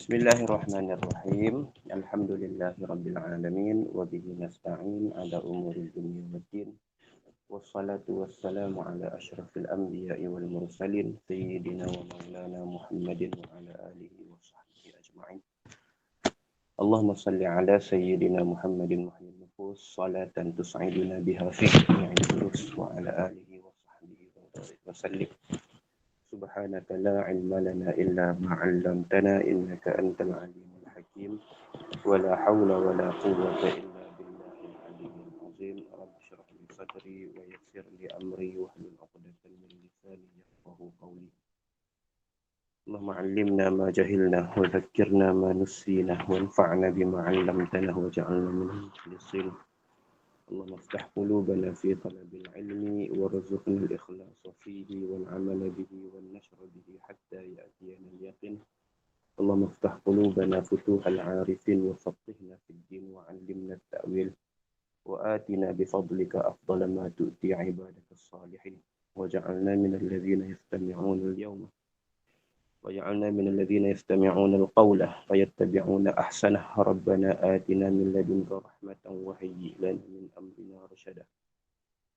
Bismillahirrahmanirrahim. Alhamdulillahirrabbilalamin. Wabihi nasta'in ala umuri dunia waddin. Wassalatu wassalamu ala ashrafil anbiya'i wal mursalin. Sayyidina wa maulana Muhammadin wa ala alihi wa sahbihi ajma'in. Allahumma salli ala Sayyidina Muhammadin muhyil nufus. Salatan tus'iduna biha fi jami'il durus. Wa ala alihi wa sahbihi wa sallim. سبحانك لا علم لنا إلا ما علمتنا إنك أنت العليم الحكيم ولا حول ولا قوة إلا بالله العلي العظيم رب اشرح لي صدري ويسر لي أمري واحلل عقدة من لساني يفقهوا قولي اللهم علمنا ما جهلنا وذكرنا ما نسينا وانفعنا بما علمتنا واجعلنا من المخلصين اللهم افتح قلوبنا في طلب العلم وارزقنا الإخلاص فيه والعمل به والنشر به حتى يأتينا اليقين اللهم افتح قلوبنا فتوح العارفين وفقهنا في الدين وعلمنا التأويل وآتنا بفضلك أفضل ما تؤتي عبادك الصالحين وجعلنا من الذين يستمعون اليوم وجعلنا من الذين يستمعون القول فيتبعون أحسنه ربنا آتنا من لدنك رحمة وهيئ لنا من أمرنا رشدا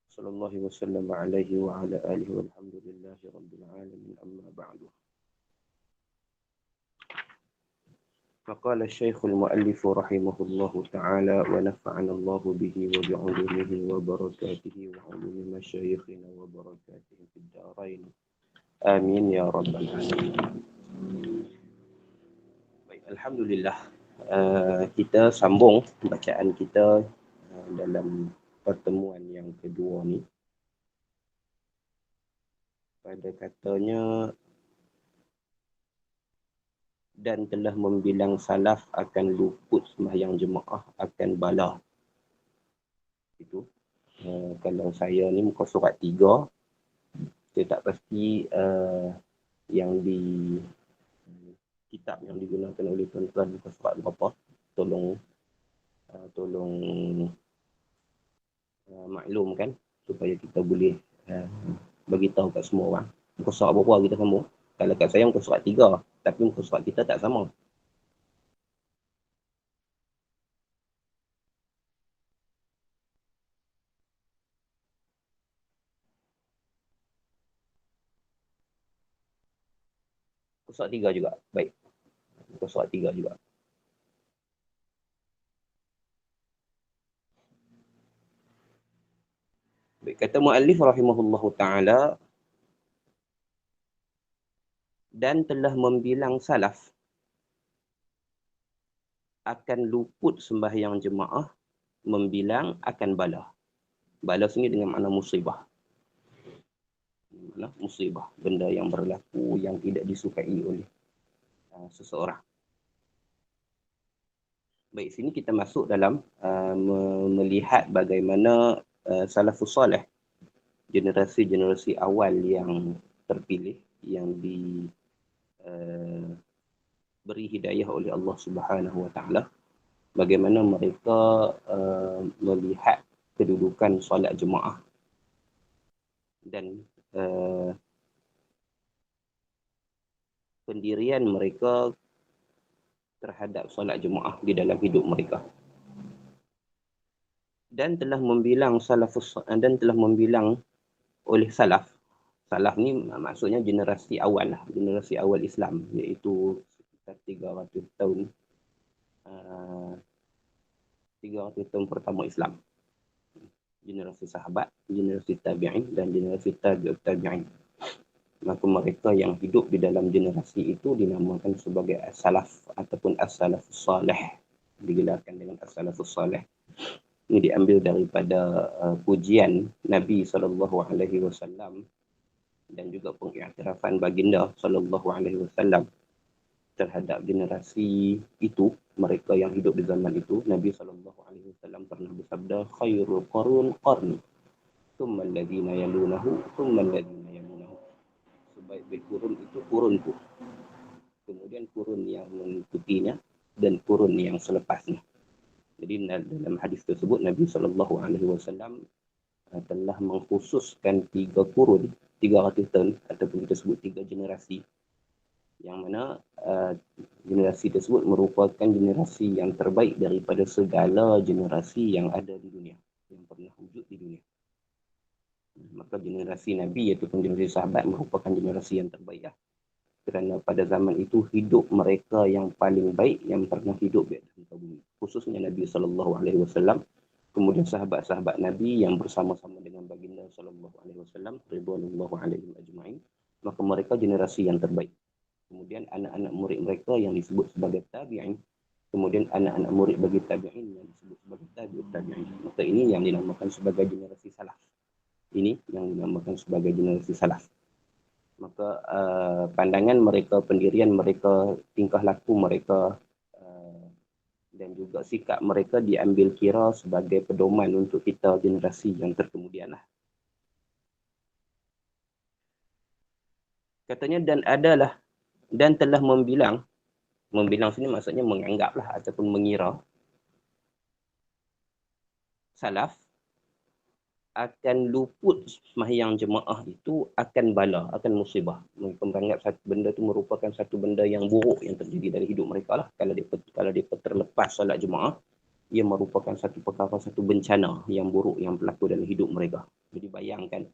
صلى الله وسلم عليه وعلى آله والحمد لله رب العالمين أما بعد فقال الشيخ المؤلف رحمه الله تعالى ونفعنا الله به وبعلومه وبركاته وعلوم مشايخنا وبركاته في الدارين Amin ya rabbal alamin. Baik, alhamdulillah. Kita sambung bacaan kita dalam pertemuan yang kedua ni. Pada katanya dan telah membilang salaf akan luput sembahyang jemaah akan bala. Itu kalau saya ni muka surat 3. Saya tak pasti yang di kitab yang digunakan oleh tuan-tuan muka surat berapa. Tolong maklumkan supaya kita boleh bagi tahu kat semua orang. Muka surat berapa kita sambung. Kalau kat saya muka surat 3, tapi muka surat kita tak sama. Surat 3 juga. Baik. Surat 3 juga. Baik, kata muallif rahimahullahu taala dan telah membilang salaf akan luput sembahyang jemaah membilang akan bala. Bala sini dengan makna musibah. Musibah, benda yang berlaku yang tidak disukai oleh seseorang. Baik, sini kita masuk dalam melihat bagaimana salafus salih, generasi-generasi awal yang terpilih, yang beri hidayah oleh Allah Subhanahu wa taala, bagaimana mereka melihat kedudukan solat jemaah dan pendirian mereka terhadap solat jemaah di dalam hidup mereka. Dan telah membilang oleh salaf. Salaf ni maksudnya generasi awal lah, generasi awal Islam, iaitu sekitar 300 tahun 300 tahun pertama Islam. Generasi sahabat, generasi tabi'in dan generasi tabi'ut tabi'in. Maka mereka yang hidup di dalam generasi itu dinamakan sebagai as-salaf ataupun as-salafus salih. Digelarkan dengan as-salafus salih. Ini diambil daripada pujian Nabi SAW dan juga pengiktirafan baginda SAW terhadap generasi itu, mereka yang hidup di zaman itu. Nabi SAW pernah bersabda, khairul qurun qarni, thumma alladhina yalunahu, thumma alladhina yalunahu. Sebaik-baik kurun itu kurunku, kemudian kurun yang mengikutinya, dan kurun yang selepasnya. Jadi dalam hadis tersebut Nabi SAW telah mengkhususkan 3 kurun, 300 tahun, ataupun kita sebut 3 generasi yang mana generasi tersebut merupakan generasi yang terbaik daripada segala generasi yang ada di dunia, yang pernah wujud di dunia. Maka generasi Nabi iaitu generasi sahabat merupakan generasi yang terbaik lah. Kerana pada zaman itu hidup mereka yang paling baik yang pernah hidup di atas muka bumi. Khususnya Nabi SAW, kemudian sahabat-sahabat Nabi yang bersama-sama dengan baginda SAW, ridwanullahu alaihim ajma'in, maka mereka generasi yang terbaik. Kemudian anak-anak murid mereka yang disebut sebagai tabi'in, kemudian anak-anak murid bagi tabi'in yang disebut sebagai tabi'ut tabi'in. Maka ini yang dinamakan sebagai generasi salaf. Ini yang dinamakan sebagai generasi salaf. Maka pandangan mereka, pendirian mereka, tingkah laku mereka dan juga sikap mereka diambil kira sebagai pedoman untuk kita generasi yang terkemudian lah. Katanya dan telah membilang sini maksudnya menganggaplah ataupun mengira salaf akan luput sembahyang jemaah itu akan bala, akan musibah. Mereka menganggap satu benda itu merupakan satu benda yang buruk yang terjadi dari hidup mereka lah. Kalau dia terlepas solat jemaah, ia merupakan satu perkara, satu bencana yang buruk yang berlaku dalam hidup mereka. Jadi bayangkan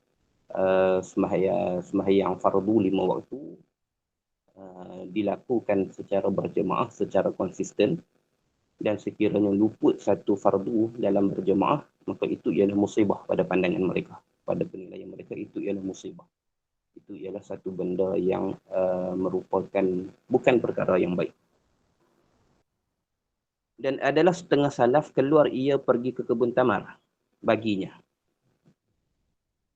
sembahyang fardu 5 waktu dilakukan secara berjemaah, secara konsisten, dan sekiranya luput satu fardu dalam berjemaah, maka itu ialah musibah pada pandangan mereka, pada penilaian mereka itu ialah musibah. Itu ialah satu benda yang merupakan bukan perkara yang baik. Dan adalah setengah salaf keluar ia pergi ke kebun tamar baginya.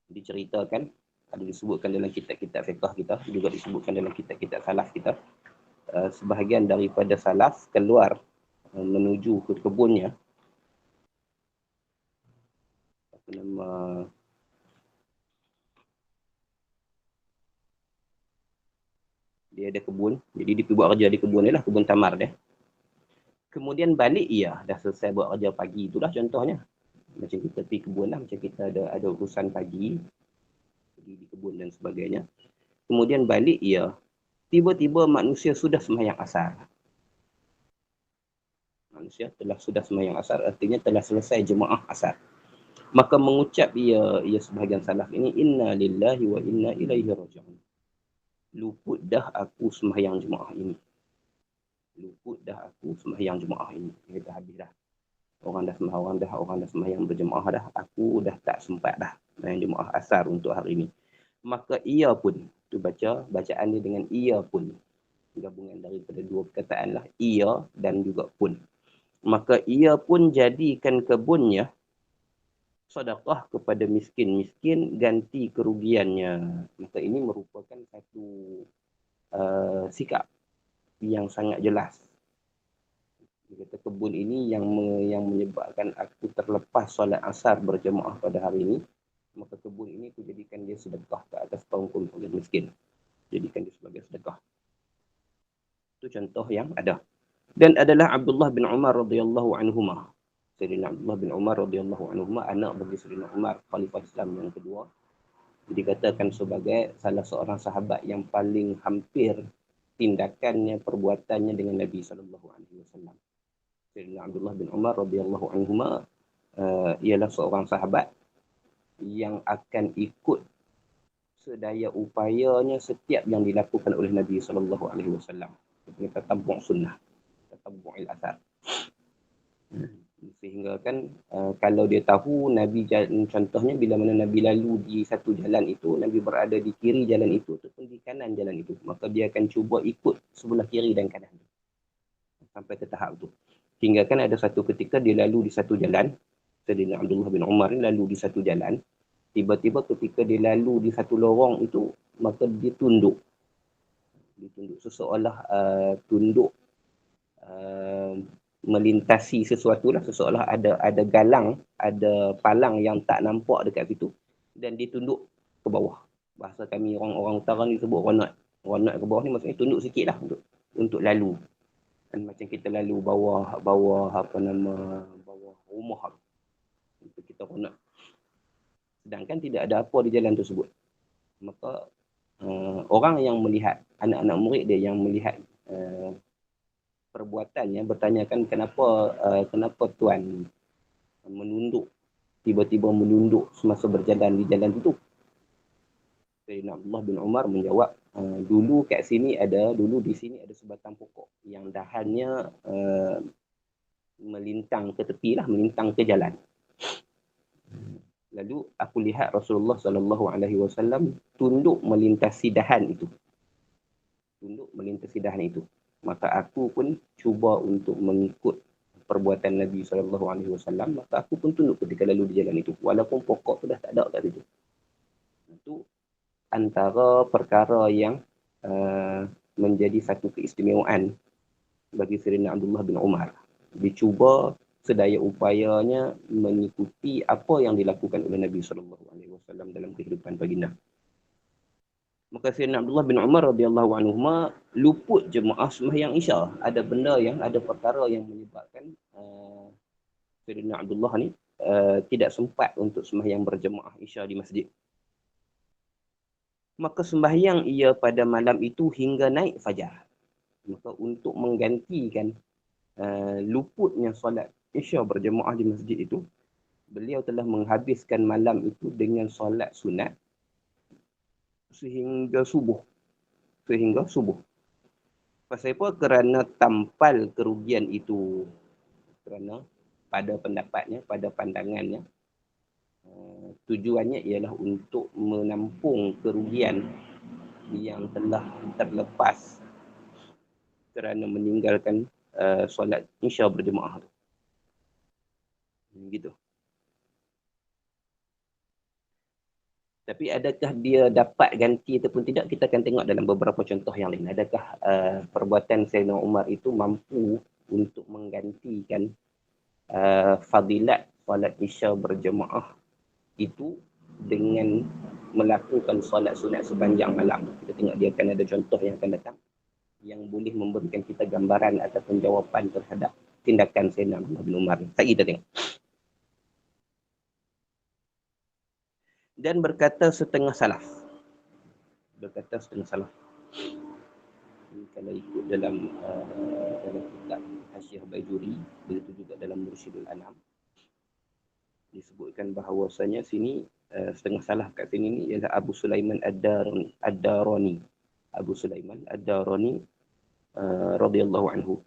Diceritakan, ada disebutkan dalam kitab-kitab fiqh kita, juga disebutkan dalam kitab-kitab salaf kita, sebahagian daripada salaf keluar menuju ke kebunnya. Apa nama, dia ada kebun, jadi dia buat kerja di kebun ni lah, kebun tamar dia. Kemudian balik dah selesai buat kerja pagi, itulah contohnya. Macam kita pergi kebun lah, macam kita ada urusan pagi, pergi di kebun dan sebagainya. Kemudian balik tiba-tiba manusia sudah sembahyang asar. Manusia sudah sembahyang asar, artinya telah selesai jemaah asar. Maka mengucap ia sebahagian salaf ini, inna lillahi wa inna ilaihi raji'un. Luput dah aku sembahyang jemaah ini. Luput dah aku sembahyang jemaah ini. Kita habis dah. Orang dah sembahyang berjemaah dah. Aku dah tak sempat dah sembahyang jemaah asar untuk hari ini. Maka ia pun, tu bacaan dia dengan ia pun. Gabungan daripada dua perkataan lah. Ia dan juga pun. Maka ia pun jadikan kebunnya sedekah kepada miskin-miskin ganti kerugiannya. Maka ini merupakan satu sikap yang sangat jelas. Dia kata kebun ini yang menyebabkan aku terlepas solat asar berjemaah pada hari ini. Maka kebun ini aku jadikan dia sedekah ke atas kaum miskin. Jadikan dia sebagai sedekah. Itu contoh yang ada. Dan adalah Abdullah bin Umar radhiyallahu anhuma. Sayyidina Abdullah bin Umar radhiyallahu anhuma, anak bagi Sayyidina Umar, khalifah Islam yang kedua. Dikatakan sebagai salah seorang sahabat yang paling hampir tindakannya, perbuatannya dengan Nabi sallallahu alaihi wasallam. Sayyidina Abdullah bin Umar radhiyallahu anhuma ialah seorang sahabat yang akan ikut sedaya upayanya setiap yang dilakukan oleh Nabi sallallahu alaihi wasallam. Kita tatabbu' sunnah, tatabbu'il athar. Sehingga kan kalau dia tahu Nabi, contohnya bila mana Nabi lalu di satu jalan itu, Nabi berada di kiri jalan itu ataupun di kanan jalan itu, maka dia akan cuba ikut sebelah kiri dan kanan sampai ke tahap itu. Hingga kan ada satu ketika dia lalu di satu jalan, Sayyidina Abdullah bin Umar lalu di satu jalan, tiba-tiba ketika dia lalu di satu lorong itu, maka dia tunduk seseolah tunduk melintasi sesuatu lah, seseolah ada galang, ada palang yang tak nampak dekat situ dan dia tunduk ke bawah. Bahasa kami orang utara ni sebut ronat ke bawah ni, maksudnya tunduk sikit lah untuk lalu. Dan macam kita lalu bawah rumah untuk kita ronat, sedangkan tidak ada apa di jalan tersebut. Maka orang yang melihat anak-anak murid dia yang melihat perbuatannya, bertanyakan kenapa tuan menunduk, tiba-tiba menunduk semasa berjalan di jalan itu. Sayyidina Abdullah bin Umar menjawab, dulu di sini ada sebatang pokok yang dahannya melintang ke tepi lah, melintang ke jalan. Lalu aku lihat Rasulullah SAW tunduk melintasi dahan itu. Maka aku pun cuba untuk mengikut perbuatan Nabi SAW. Maka aku pun tunduk ketika lalu di jalan itu. Walaupun pokok tu dah tak ada kat situ. Itu antara perkara yang menjadi satu keistimewaan bagi Sayyidina Abdullah bin Umar. Dia cuba sedaya upayanya mengikuti apa yang dilakukan oleh Nabi SAW dalam kehidupan baginda. Maka Sayyidina Abdullah bin Umar radhiyallahu anhu luput jemaah sembahyang Isya. Ada perkara yang menyebabkan Sayyidina Abdullah ni tidak sempat untuk sembahyang berjemaah Isya di masjid. Maka sembahyang ia pada malam itu hingga naik fajar. Maka untuk menggantikan luputnya solat Isya berjemaah di masjid itu, beliau telah menghabiskan malam itu dengan solat sunat sehingga subuh. Pasal apa? Kerana tampal kerugian itu. Kerana pada pendapatnya, pada pandangannya, tujuannya ialah untuk menampung kerugian yang telah terlepas kerana meninggalkan solat Isya berjemaah. Gitu. Tapi adakah dia dapat ganti ataupun tidak, kita akan tengok dalam beberapa contoh yang lain. Adakah perbuatan Sayyidina Umar itu mampu untuk menggantikan fadilat solat Isya berjemaah itu dengan melakukan solat sunat sepanjang malam. Kita tengok dia akan ada contoh yang akan datang yang boleh memberikan kita gambaran ataupun jawapan terhadap tindakan Sayyidina Abdullah bin Umar. Kita tengok. Dan berkata setengah salaf. Ini kalau ikut dalam kitab Hasyiah Bajuri, begitu juga dalam Mursyidul Anam, disebutkan bahawasanya sini setengah salaf kat sini ni ialah Abu Sulaiman Ad-Darani. Abu Sulaiman Ad-Darani radhiyallahu anhu.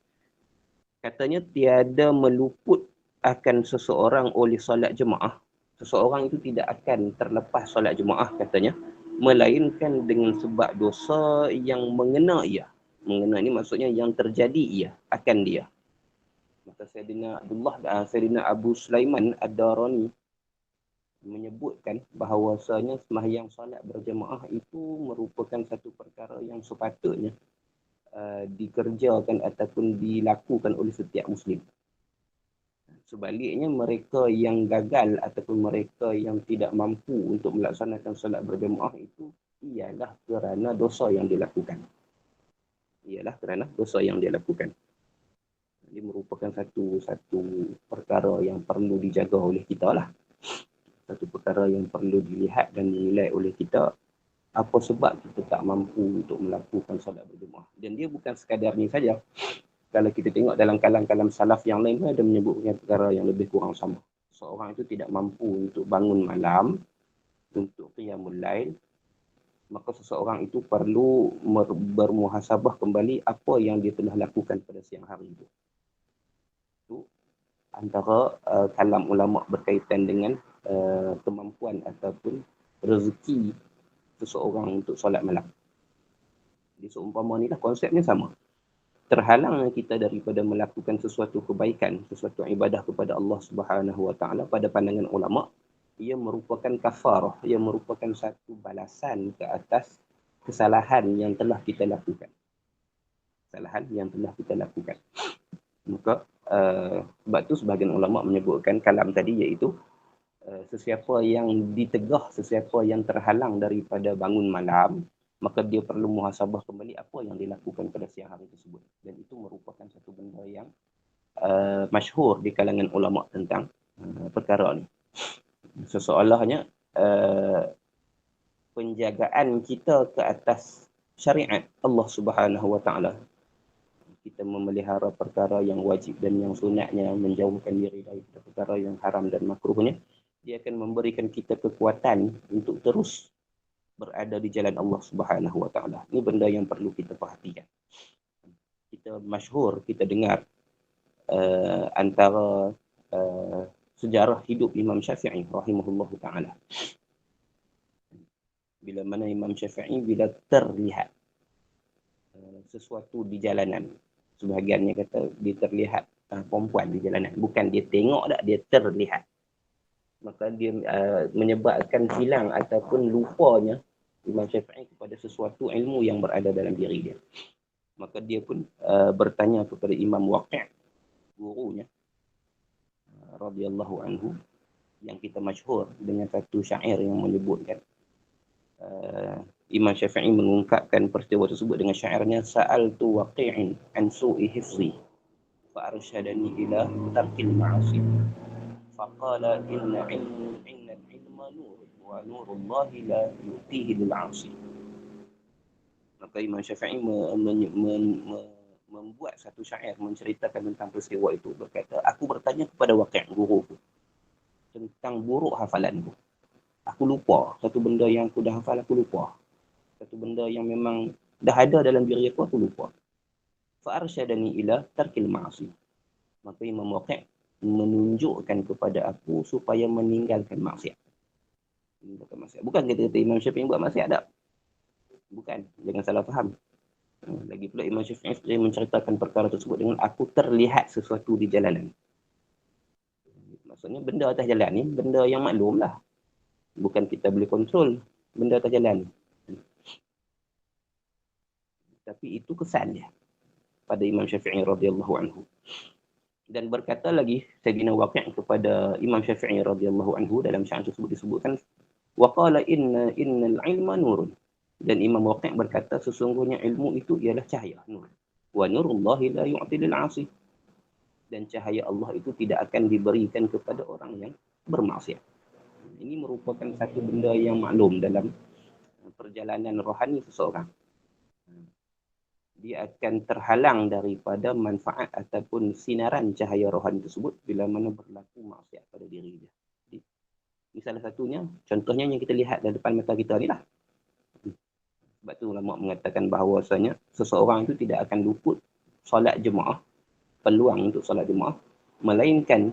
Katanya tiada meluput akan seseorang oleh solat jemaah. Seseorang itu tidak akan terlepas solat jemaah katanya, melainkan dengan sebab dosa yang mengena ia. Mengena ini maksudnya yang terjadi ia akan dia. Maka Sayyidina Abu Sulaiman Ad-Darani menyebutkan bahawasanya sembahyang solat berjemaah itu merupakan satu perkara yang sepatutnya dikerjakan ataupun dilakukan oleh setiap Muslim. Sebaliknya, mereka yang gagal ataupun mereka yang tidak mampu untuk melaksanakan solat berjemaah itu ialah kerana dosa yang dilakukan. Jadi merupakan satu perkara yang perlu dijaga oleh kita lah. Satu perkara yang perlu dilihat dan dinilai oleh kita. Apa sebab kita tak mampu untuk melakukan solat berjemaah. Dan dia bukan sekadar ni saja. Kalau kita tengok dalam kalam-kalam salaf yang lain pun ada menyebutkan perkara yang lebih kurang sama. Seorang itu tidak mampu untuk bangun malam, untuk qiyamul lail, maka seseorang itu perlu bermuhasabah kembali apa yang dia telah lakukan pada siang hari itu. Itu antara kalam ulama berkaitan dengan kemampuan ataupun rezeki seseorang untuk solat malam. Jadi seumpama ni lah konsepnya sama. Terhalangnya kita daripada melakukan sesuatu kebaikan, sesuatu ibadah kepada Allah Subhanahu Wa Taala pada pandangan ulama, ia merupakan kafarah, ia merupakan satu balasan ke atas kesalahan yang telah kita lakukan. Maka sebab tu sebahagian ulama menyebutkan kalam tadi iaitu sesiapa yang ditegah, sesiapa yang terhalang daripada bangun malam, maka dia perlu muhasabah kembali apa yang dilakukan pada siang hari tersebut. Dan itu merupakan satu benda yang masyhur di kalangan ulama tentang perkara ni. Seolah-olahnya penjagaan kita ke atas syariat Allah Subhanahu wa taala. Kita memelihara perkara yang wajib dan yang sunatnya, menjauhkan diri dari perkara yang haram dan makruhnya, dia akan memberikan kita kekuatan untuk terus berada di jalan Allah Subhanahu wa taala. Ini benda yang perlu kita perhatikan. Kita masyhur, kita dengar antara sejarah hidup Imam Syafi'i rahimahullahu taala. Bila mana Imam Syafi'i bila terlihat sesuatu di jalanan, sebahagiannya kata dia terlihat perempuan di jalanan, bukan dia tengok tak, dia terlihat, maka dia menyebabkan hilang ataupun lupanya Imam Syafi'i kepada sesuatu ilmu yang berada dalam diri dia. Maka dia pun bertanya kepada Imam Waqi', gurunya radhiyallahu anhu, yang kita masyhur dengan satu syair yang menyebutkan Imam Syafi'i mengungkapkan peristiwa tersebut dengan syairnya, sa'altu waqi'in an su'i hifzi fa arsyadani ila tarkil ma'asi faqala inna ilma nur wa nurullahi la yu'tihi lil 'asi. Maka Imam Syafi'i membuat satu syair menceritakan tentang peristiwa itu, berkata, aku bertanya kepada Waqi', guruku, tentang buruk hafalanku. Aku lupa satu benda yang aku dah hafal, aku lupa. Satu benda yang memang dah ada dalam diri aku lupa. Fa arsyadani ila tarkil ma'asi. Maka Imam Waqi' menunjukkan kepada aku supaya meninggalkan maksiat. Bukan kata-kata Imam Syafi'i buat maksiat tak. Bukan, jangan salah faham. Lagi pula Imam Syafi'i menceritakan perkara tersebut dengan aku terlihat sesuatu di jalanan. Maksudnya benda atas jalan ni benda yang maklum lah. Bukan kita boleh kontrol benda atas jalan. Tapi itu kesan dia pada Imam Syafi'i radhiyallahu anhu. Dan berkata lagi Sayyidina Waqi' kepada Imam Syafi'i radhiyallahu anhu, dalam syair tersebut disebutkan, wa qala innal ilma nurun. Dan Imam Waqi' berkata sesungguhnya ilmu itu ialah cahaya, nur. Wa nurullahi la yu'ti lil 'asi. Dan cahaya Allah itu tidak akan diberikan kepada orang yang bermaksiat. Ini merupakan satu benda yang maklum dalam perjalanan rohani seseorang. Dia akan terhalang daripada manfaat ataupun sinaran cahaya rohani tersebut bila mana berlaku maksiat pada diri dia. Ini salah satunya, contohnya yang kita lihat di depan mata kita ni lah. Sebab tu ulama mengatakan bahawasanya seseorang itu tidak akan luput solat jemaah, peluang untuk solat jemaah, melainkan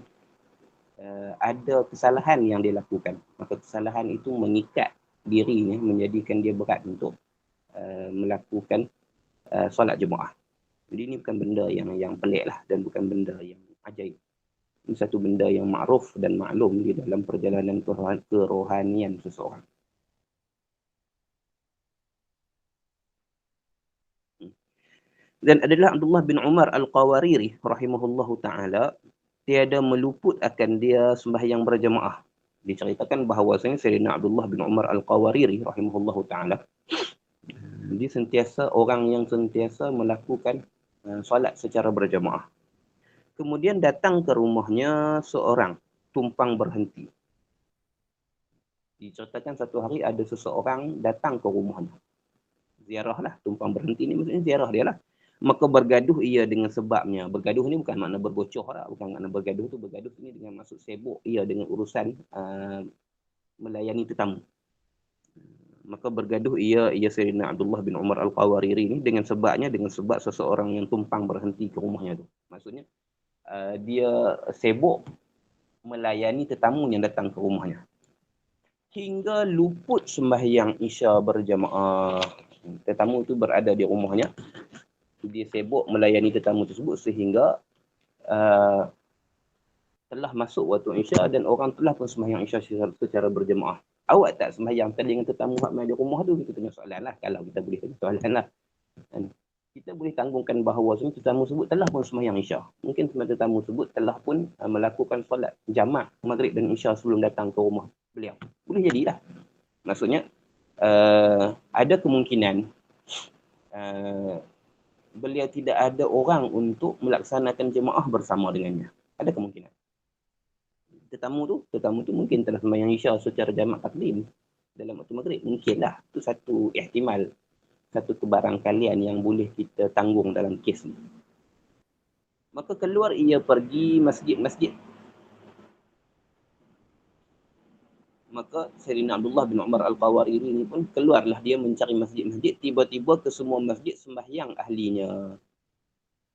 ada kesalahan yang dia lakukan. Maka kesalahan itu mengikat dirinya, menjadikan dia berat untuk melakukan solat jemaah. Jadi ini bukan benda yang pelik lah, dan bukan benda yang ajaib. Ini satu benda yang makruf dan maklum di dalam perjalanan kerohanian seseorang. Dan adalah Abdullah bin Umar Al-Qawariri rahimahullahu ta'ala, tiada meluput akan dia sembahyang berjemaah. Diceritakan bahawasanya Sayyidina Abdullah bin Umar Al-Qawariri rahimahullahu ta'ala, dia sentiasa orang yang sentiasa melakukan solat secara berjemaah. Kemudian datang ke rumahnya seorang tumpang berhenti. Diceritakan satu hari ada seseorang datang ke rumahnya. Ziarah lah, tumpang berhenti ni maksudnya ziarah dia lah. Maka bergaduh ia dengan sebabnya. Bergaduh ni bukan makna berbocoh lah. Bukan makna bergaduh tu. Bergaduh ni dengan maksud sibuk ia dengan urusan melayani tetamu. Maka bergaduh ia Sayyidina Abdullah bin Umar Al-Qawariri ni dengan sebab seseorang yang tumpang berhenti ke rumahnya tu. Maksudnya dia sibuk melayani tetamu yang datang ke rumahnya. Hingga luput sembahyang Isya berjamaah. Tetamu itu berada di rumahnya. Dia sibuk melayani tetamu tersebut sehingga telah masuk waktu Isya dan orang telah pun sembahyang Isya secara berjemaah. Awak tak sembahyang tadi dengan tetamu hak main di rumah tu? Kita tanya soalan lah. Kalau kita boleh tanya soalan lah. Kita boleh tanggungkan bahawa tetamu tersebut telah pun sembahyang Isya. Mungkin tetamu tersebut telah pun melakukan solat jamak Maghrib dan Isya sebelum datang ke rumah beliau. Boleh jadilah. Maksudnya ada kemungkinan beliau tidak ada orang untuk melaksanakan jemaah bersama dengannya. Ada kemungkinan. Tetamu tu mungkin telah sembahyang Isya secara jamak takdim dalam waktu Maghrib. Mungkinlah. Itu satu ihtimal. satu kebarangkalian yang boleh kita tanggung dalam kes ni. Maka keluar ia pergi masjid-masjid. Maka Sayyidina Abdullah bin Umar Al-Qawariri ni pun keluarlah dia mencari masjid-masjid. Tiba-tiba ke semua masjid sembahyang ahlinya.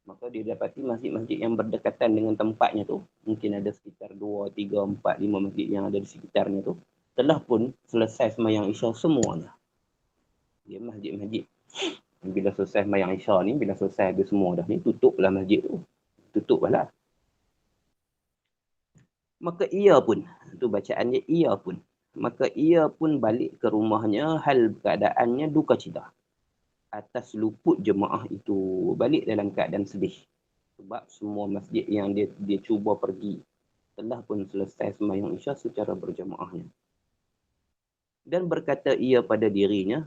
Maka dia dapati masjid-masjid yang berdekatan dengan tempatnya tu, mungkin ada sekitar 2, 3, 4, 5 masjid yang ada di sekitarnya tu, telah pun selesai sembahyang Isya semuanya. Dia masjid-masjid. Bila selesai sembahyang Isya ni, bila selesai habis semua dah ni, tutuplah masjid tu. Tutuplah. Maka ia pun, tu bacaannya ia pun. Maka ia pun balik ke rumahnya, hal keadaannya duka cita atas luput jemaah itu, balik dalam keadaan sedih. Sebab semua masjid yang dia cuba pergi telah pun selesai sembahyang Isya secara berjemaahnya. Dan berkata ia pada dirinya,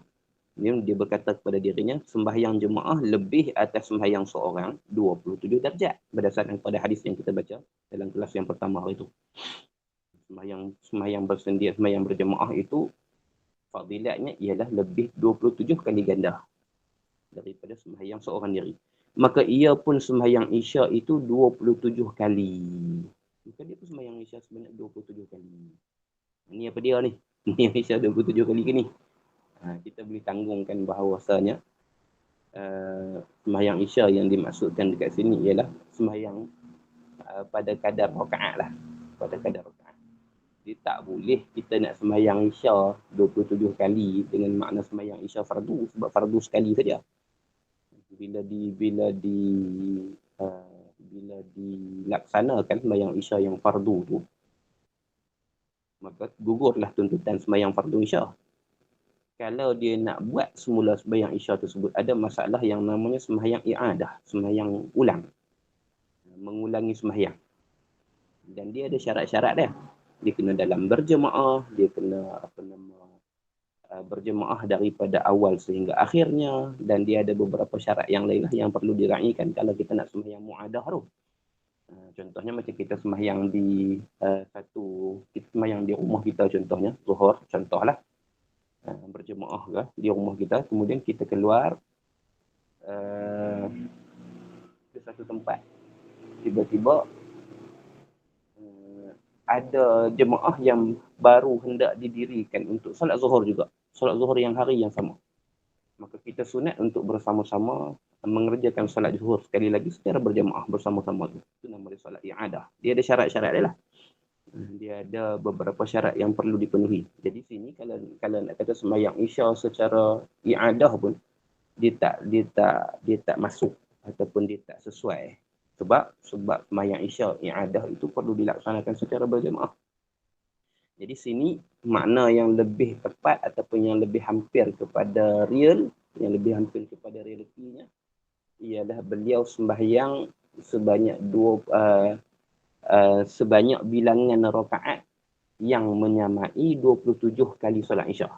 dia berkata kepada dirinya, sembahyang jemaah lebih atas sembahyang seorang 27 darjat. Berdasarkan pada hadis yang kita baca dalam kelas yang pertama hari itu. Sembahyang bersendirian, sembahyang berjemaah itu fadilatnya ialah lebih 27 kali ganda daripada sembahyang seorang diri. Maka ia pun sembahyang Isya itu 27 kali. Maka dia pun sembahyang Isya sebanyak 27 kali. Ini apa dia ni? Ini Isya 27 kali ke ni? Kita boleh tanggungkan bahawasanya sembahyang Isya yang dimaksudkan dekat sini ialah sembahyang pada kadar rakaat lah. Pada kadar rakaat. Dia tak boleh kita nak sembahyang Isya 27 kali dengan makna sembahyang Isya fardu, sebab fardu sekali saja. Bila dilaksanakan sembahyang Isya yang fardu tu, maka gugurlah tuntutan sembahyang fardu Isya. Kalau dia nak buat semula sembahyang Isya tersebut, ada masalah yang namanya sembahyang i'adah, sembahyang ulang, mengulangi sembahyang. Dan dia ada syarat-syarat dia. Dia kena dalam berjemaah, dia kena berjemaah daripada awal sehingga akhirnya, dan dia ada beberapa syarat yang lain lah yang perlu diraikan kalau kita nak sembahyang muadah tu. Contohnya macam kita sembahyang di kita sembahyang di rumah kita, contohnya zuhur, contohlah berjemaah ke di rumah kita, kemudian kita keluar ke satu tempat, tiba-tiba ada jemaah yang baru hendak didirikan untuk solat zuhur juga. Solat zuhur yang hari yang sama. Maka kita sunat untuk bersama-sama mengerjakan solat zuhur sekali lagi secara berjemaah bersama-sama tu. Itu nama dia solat i'adah. Dia ada syarat-syarat dia lah. Dia ada beberapa syarat yang perlu dipenuhi. Jadi sini kalau nak kata sembahyang Isya secara i'adah pun dia tak masuk ataupun dia tak sesuai. Sebab sembahyang Isya i'adah itu perlu dilaksanakan secara berjemaah. Jadi sini makna yang lebih tepat ataupun yang lebih hampir kepada real, yang lebih hampir kepada realitinya ialah beliau sembahyang sebanyak sebanyak bilangan rakaat yang menyamai 27 kali solat Isya.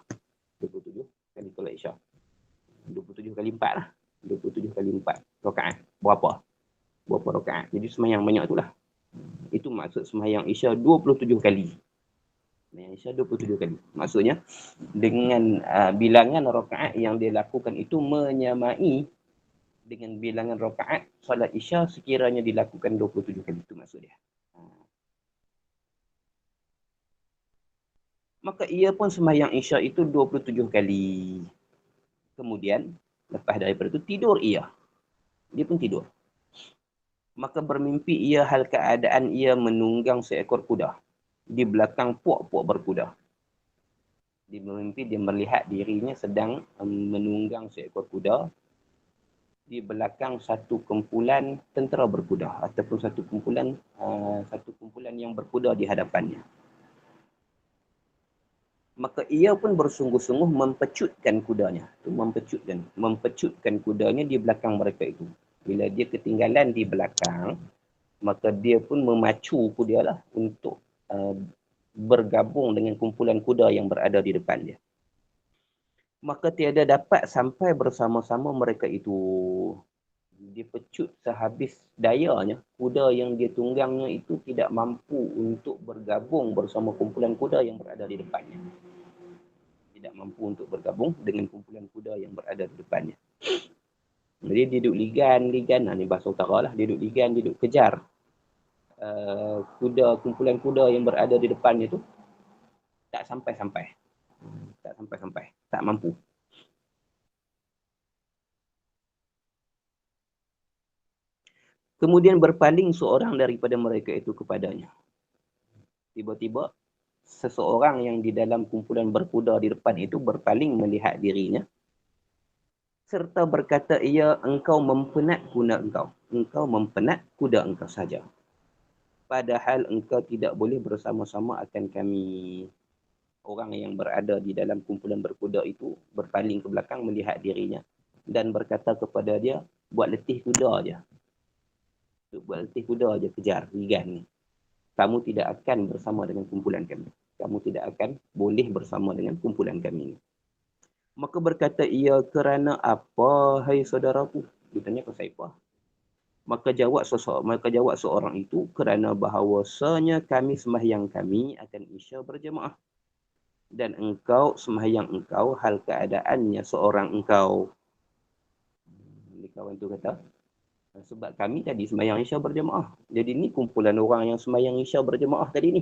27 kali solat Isya. 27 kali 4 lah. 27 kali 4 rakaat. Berapa rakaat? Jadi sembahyang banyak itulah. Itu maksud sembahyang Isya 27 kali. Sembahyang Isya 27 kali. Maksudnya dengan bilangan rakaat yang dia lakukan itu menyamai dengan bilangan rakaat solat Isya sekiranya dilakukan 27 kali. Itu maksud dia. Maka ia pun sembahyang Isya itu 27 kali. Kemudian lepas daripada itu tidur ia. Dia pun tidur. Maka bermimpi ia hal keadaan ia menunggang seekor kuda di belakang puak-puak berkuda. Dia bermimpi dia melihat dirinya sedang menunggang seekor kuda di belakang satu kumpulan tentera berkuda ataupun satu kumpulan yang berkuda di hadapannya. Maka ia pun bersungguh-sungguh mempecutkan kudanya. Mempecutkan kudanya di belakang mereka itu. Bila dia ketinggalan di belakang, maka dia pun memacu kuda lah untuk bergabung dengan kumpulan kuda yang berada di depan dia. Maka tiada dapat sampai bersama-sama mereka itu. Dia pecut sehabis dayanya. Kuda yang dia tunggangnya itu tidak mampu untuk bergabung bersama kumpulan kuda yang berada di depannya. tidak mampu untuk bergabung dengan kumpulan kuda yang berada di depannya. Jadi dia duduk ligan, ni bahasa utara lah, dia duduk ligan, dia duduk kejar kumpulan kuda yang berada di depannya tu, tak sampai-sampai. Tak mampu. Kemudian berpaling seorang daripada mereka itu kepadanya. Tiba-tiba, seseorang yang di dalam kumpulan berkuda di depan itu berpaling melihat dirinya, serta berkata, ia engkau mempenat kuda engkau. Engkau mempenat kuda engkau saja. Padahal engkau tidak boleh bersama-sama akan kami. Orang yang berada di dalam kumpulan berkuda itu berpaling ke belakang melihat dirinya. Dan berkata kepada dia, buat letih kuda je. Buat letih kuda je, kejar, ligan ni. Kamu tidak akan bersama dengan kumpulan kami. Kamu tidak akan boleh bersama dengan kumpulan kami ni. Maka berkata ia, kerana apa, hai saudaraku? Dia tanya ke siapa? Maka jawab seorang itu, kerana bahawasanya kami sembahyang kami akan isya berjemaah. Dan engkau sembahyang engkau hal keadaannya seorang engkau. Jadi kawan tu kata, sebab kami tadi sembahyang isya berjemaah. Jadi ni kumpulan orang yang sembahyang isya berjemaah tadi ni.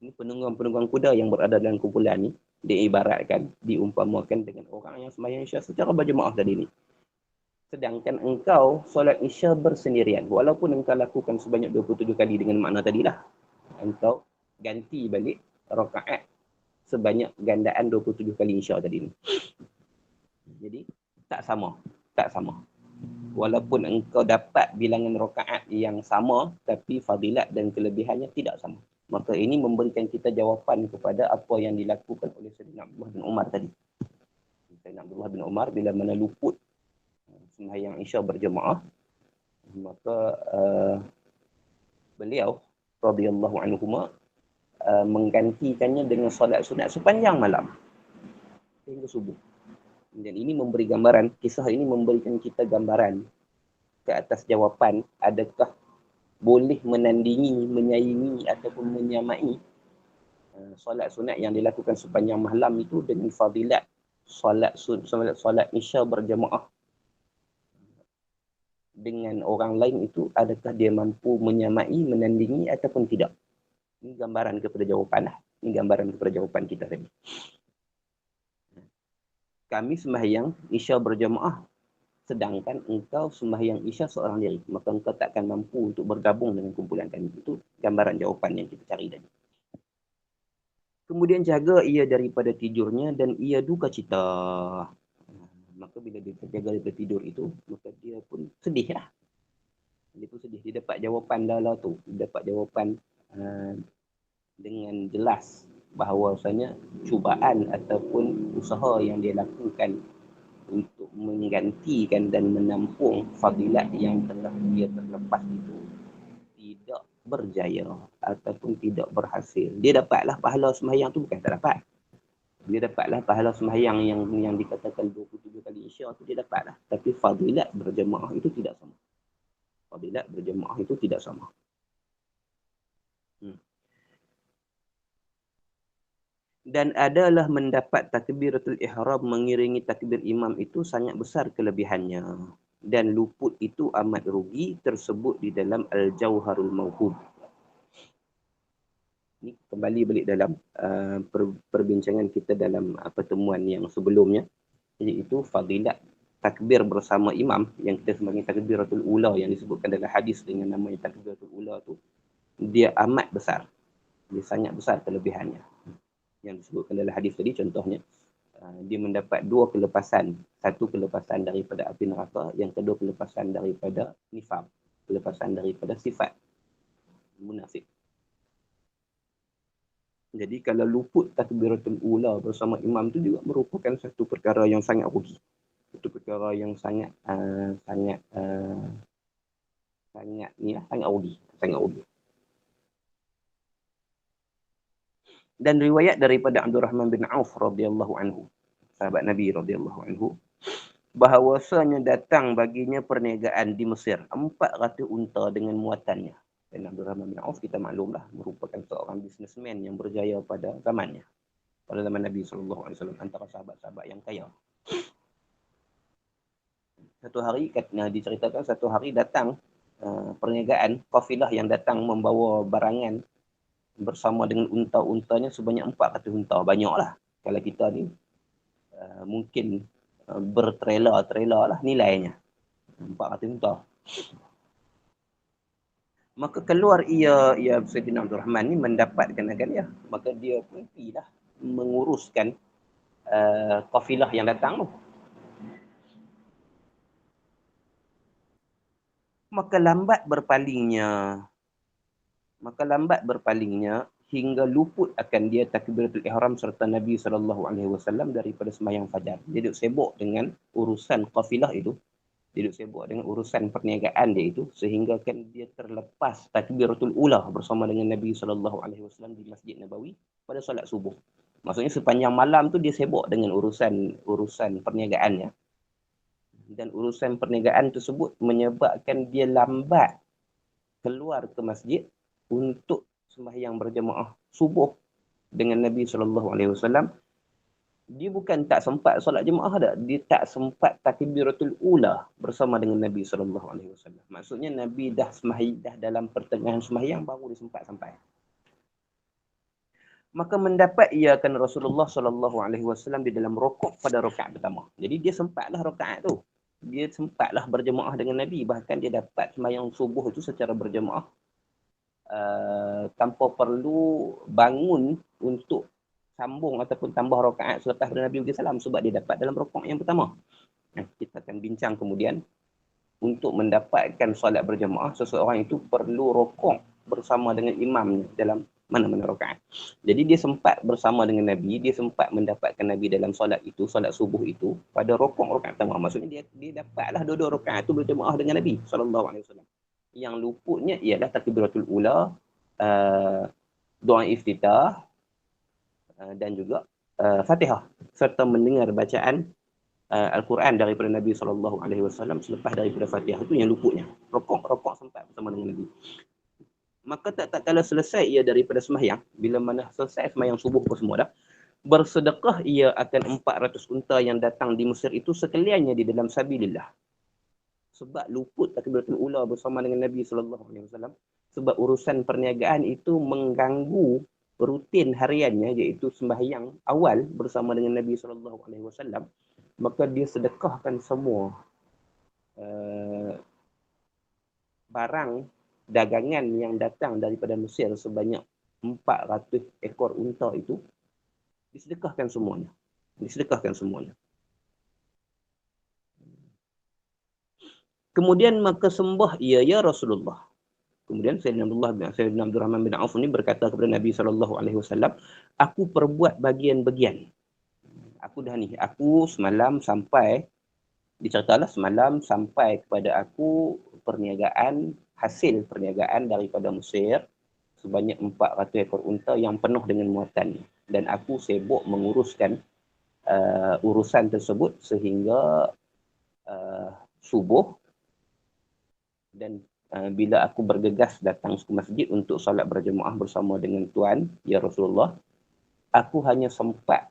Ini penunggang-penunggang kuda yang berada dalam kumpulan ni diibaratkan, diumpamakan dengan orang yang sembahyang isya secara berjemaah tadi ni. Sedangkan engkau solat isya bersendirian. Walaupun engkau lakukan sebanyak 27 kali dengan makna tadilah. Engkau ganti balik rakaat sebanyak gandaan 27 kali isya tadi ni. Jadi tak sama. Walaupun engkau dapat bilangan rakaat yang sama, tapi fadilat dan kelebihannya tidak sama. Maka ini memberikan kita jawapan kepada apa yang dilakukan oleh Sayyidina Abdullah bin Umar tadi. Sayyidina Abdullah bin Umar bila mana luput sembahyang isya berjemaah, maka beliau radhiyallahu anhuma menggantikannya dengan solat sunat sepanjang malam hingga subuh. Dan ini memberi gambaran, kisah ini memberikan kita gambaran ke atas jawapan adakah boleh menandingi, menyaingi ataupun menyamai solat sunat yang dilakukan sepanjang malam itu dengan fadilat solat isya berjemaah dengan orang lain itu, adakah dia mampu menyamai, menandingi ataupun tidak. Ini gambaran kepada jawapan lah. Ini gambaran kepada jawapan kita tadi. Kami sembahyang isya berjemaah, sedangkan engkau sembahyang isya seorang diri. Maka engkau takkan mampu untuk bergabung dengan kumpulan kami. Itu gambaran jawapan yang kita cari tadi. Kemudian jaga ia daripada tidurnya dan ia duka cita. Maka bila dia terjaga daripada tidur itu, maka dia pun sedih lah. Dia pun sedih. Dia dapat jawapan dah tu. Dia dapat jawapan dengan jelas bahawasanya cubaan ataupun usaha yang dia lakukan untuk menggantikan dan menampung fadilat yang telah dia terlepas itu tidak berjaya ataupun tidak berhasil. Dia dapatlah pahala sembahyang tu, bukan tak dapat. Dia dapatlah pahala sembahyang yang dikatakan 27 kali isya tu, dia dapatlah. Tapi fadilat berjemaah itu tidak sama. Fadilat berjemaah itu tidak sama. Dan adalah mendapat takbiratul ihram mengiringi takbir imam itu sangat besar kelebihannya. Dan luput itu amat rugi tersebut di dalam Al-Jauharul Mawhub. Ini kembali balik dalam perbincangan kita dalam pertemuan yang sebelumnya. Iaitu fadilat takbir bersama imam yang kita sebagai takbiratul ula yang disebutkan dalam hadis dengan namanya takbiratul ula tu. Dia amat besar. Dia sangat besar kelebihannya. Yang disebutkan dalam hadis tadi, contohnya dia mendapat 2 kelepasan. Satu kelepasan daripada api neraka, yang kedua kelepasan daripada nifaq, kelepasan daripada sifat munafik. Jadi kalau luput takbiratul ula bersama imam tu juga merupakan satu perkara yang sangat rugi. Satu perkara yang sangat rugi. Dan riwayat daripada Abdurrahman bin Auf radhiyallahu anhu, sahabat Nabi radhiyallahu anhu, bahawasanya datang baginya perniagaan di Mesir 400 unta dengan muatannya. Dan Abdurrahman bin Auf kita maklumlah merupakan seorang businessman yang berjaya pada zamannya. pada zaman Nabi SAW antara sahabat-sahabat yang kaya. Satu hari, diceritakan satu hari datang perniagaan, kafilah yang datang membawa barangan bersama dengan unta-untanya sebanyak 400 unta. Banyaklah. Kalau kita ni mungkin bertrailer lah nilainya. 400 unta. Maka keluar ia Sayyidina Abdul Rahman ni mendapatkan akan dia. Maka dia pun pergilah menguruskan kafilah yang datang tu. Maka lambat berpalingnya hingga luput akan dia takbiratul ihram serta Nabi SAW daripada sembahyang fajar. Dia duduk sibuk dengan urusan kafilah itu. Dia duduk sibuk dengan urusan perniagaan dia itu sehingga kan dia terlepas takbiratul ula bersama dengan Nabi SAW di Masjid Nabawi pada solat subuh. Maksudnya sepanjang malam tu dia sibuk dengan urusan perniagaannya. Dan urusan perniagaan tersebut menyebabkan dia lambat keluar ke masjid untuk sembahyang berjemaah subuh dengan Nabi SAW. Dia bukan tak sempat solat jemaah dah. Dia tak sempat takbiratul ula bersama dengan Nabi SAW. Maksudnya Nabi dah dalam pertengahan sembahyang baru dia sempat sampai. Maka mendapat ia akan Rasulullah SAW di dalam rukuk pada rakaat pertama. Jadi dia sempatlah rakaat tu. Dia sempatlah berjemaah dengan Nabi. Bahkan dia dapat sembahyang subuh itu secara berjemaah tanpa perlu bangun untuk sambung ataupun tambah rakaat selepas Nabi bagi salam sebab dia dapat dalam rukuk yang pertama. Kita akan bincang kemudian untuk mendapatkan solat berjemaah seseorang itu perlu rukuk bersama dengan imamnya dalam mana-mana rakaat. Jadi dia sempat bersama dengan Nabi, dia sempat mendapatkan Nabi dalam solat itu, solat subuh itu pada rukuk rakaat pertama. Maksudnya dia dapatlah dua rakaat itu berjemaah dengan Nabi SAW. Yang luputnya ialah takbiratul ula, doa iftitah dan juga Fatihah serta mendengar bacaan Al-Quran daripada Nabi SAW selepas daripada Fatihah itu yang luputnya. Rokok sempat bersama dengan Nabi. Maka tak kala selesai ia daripada sembahyang, bila mana selesai sembahyang subuh pun semua dah, bersedekah ia akan 400 unta yang datang di Mesir itu sekaliannya di dalam sabilillah. Sebab luput takbiratul ula bersama dengan Nabi SAW. Sebab urusan perniagaan itu mengganggu rutin hariannya, iaitu sembahyang awal bersama dengan Nabi SAW. Maka dia sedekahkan semua barang dagangan yang datang daripada Mesir sebanyak 400 ekor unta itu, disedekahkan semuanya. Kemudian maka sembah ia ya Rasulullah. Kemudian Sayyidina Abdul Rahman bin Auf ini berkata kepada Nabi SAW, aku perbuat bagian-bagian. Aku semalam sampai, diceritalah semalam sampai kepada aku hasil perniagaan daripada Mesir sebanyak 400 ekor unta yang penuh dengan muatan. Dan aku sibuk menguruskan urusan tersebut sehingga subuh. Dan bila aku bergegas datang ke masjid untuk solat berjemaah bersama dengan Tuan, ya Rasulullah, aku hanya sempat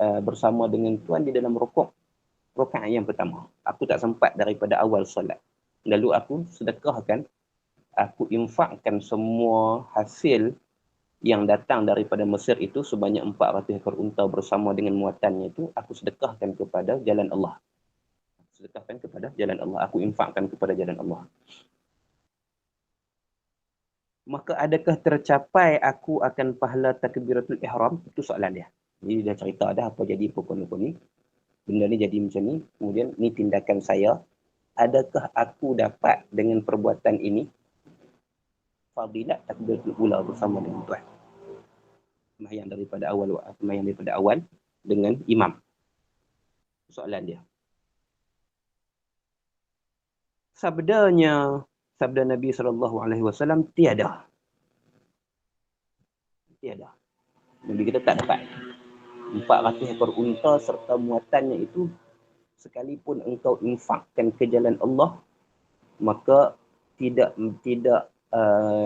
bersama dengan Tuan di dalam rakaat yang pertama. Aku tak sempat daripada awal solat. Lalu aku sedekahkan, aku infakkan semua hasil yang datang daripada Mesir itu sebanyak 400 ekor unta bersama dengan muatannya itu, aku sedekahkan kepada jalan Allah. Aku infakkan kepada jalan Allah. Maka adakah tercapai aku akan pahala takbiratul ihram? Itu soalan dia. Jadi dia cerita dah apa jadi pokok-pokok ni. Benda ni jadi macam ni. Kemudian ni tindakan saya. Adakah aku dapat dengan perbuatan ini fadilat takbiratul ula bersama dengan Tuhan? Sembahyang daripada awal dengan imam. Soalan dia. Sabda Nabi SAW tiada. Nabi kita tak dapat 400 ekor unta serta muatannya itu, sekalipun engkau infakkan ke jalan Allah, maka tidak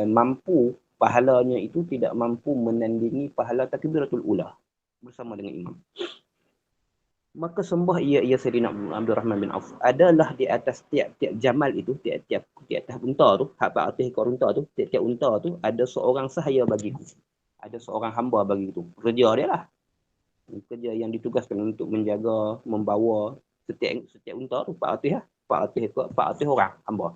mampu, pahalanya itu tidak mampu menandingi pahala takbiratul ula. bersama dengan imam. Maka sembah ia Sayyidina Abdul Rahman bin Auf adalah di atas tiap-tiap jamal itu, tiap-tiap unta tu, hak atas ekor unta tu, tiap-tiap unta tu ada seorang sahaya bagiku. Ada seorang hamba bagiku. Kerja dia lah. Kerja yang ditugaskan untuk menjaga, membawa setiap unta tu 400 lah. 400 ekor, 400 orang hamba.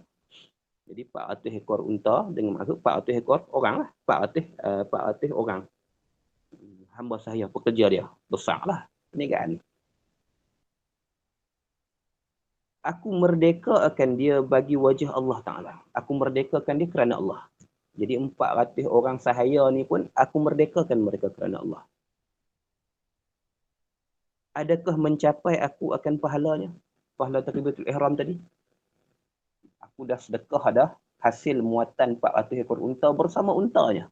Jadi 400 ekor unta dengan maksud 400 ekor orang lah. 400 orang hamba sahaya, pekerja dia. Besar lah perniagaan ni. Aku merdeka akan dia bagi wajah Allah Ta'ala. Aku merdekakan dia kerana Allah. Jadi 400 orang sahaya ni pun aku merdekakan mereka kerana Allah. Adakah mencapai aku akan pahalanya? Pahala takbiratul ihram tadi. Aku dah sedekah dah hasil muatan 400 ekor unta bersama untanya.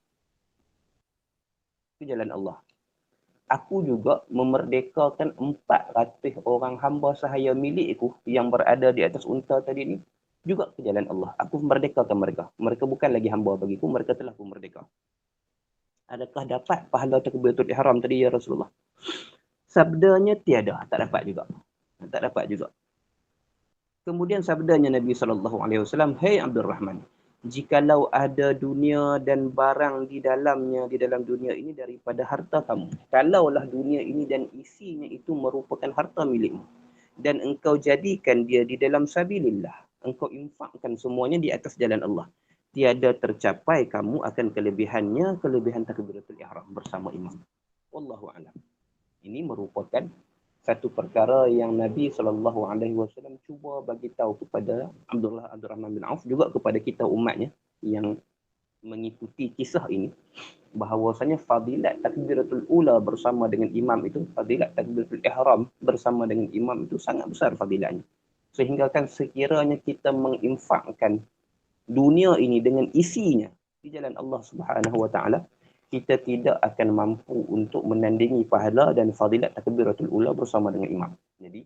Itu jalan Allah. Aku juga memerdekakan 400 orang hamba sahaya milikku yang berada di atas unta tadi ni juga ke jalan Allah. Aku memerdekakan mereka. Mereka bukan lagi hamba bagiku, mereka telah pun merdeka. Adakah dapat pahala takbiratul ihram tadi ya Rasulullah? Sabdanya tiada, tak dapat juga. Tak dapat juga. Kemudian sabdanya Nabi SAW, "Hei Abdul Rahman, jikalau ada dunia dan barang di dalamnya, di dalam dunia ini daripada harta kamu. Kalaulah dunia ini dan isinya itu merupakan harta milikmu. Dan engkau jadikan dia di dalam sabilillah. Engkau infakkan semuanya di atas jalan Allah. Tiada tercapai kamu akan kelebihannya, kelebihan takbiratul ihram bersama imam." Wallahu a'lam. Ini merupakan satu perkara yang Nabi SAW cuba bagi tahu kepada Abdul Rahman bin Auf, juga kepada kita umatnya yang mengikuti kisah ini, bahawasanya fadilat takbiratul ula bersama dengan imam itu, fadilat takbiratul ihram bersama dengan imam itu sangat besar fadilatnya. Sehingga kan sekiranya kita menginfakkan dunia ini dengan isinya di jalan Allah Subhanahu wa taala, kita tidak akan mampu untuk menandingi pahala dan fadilat takbiratul ula bersama dengan imam. Jadi,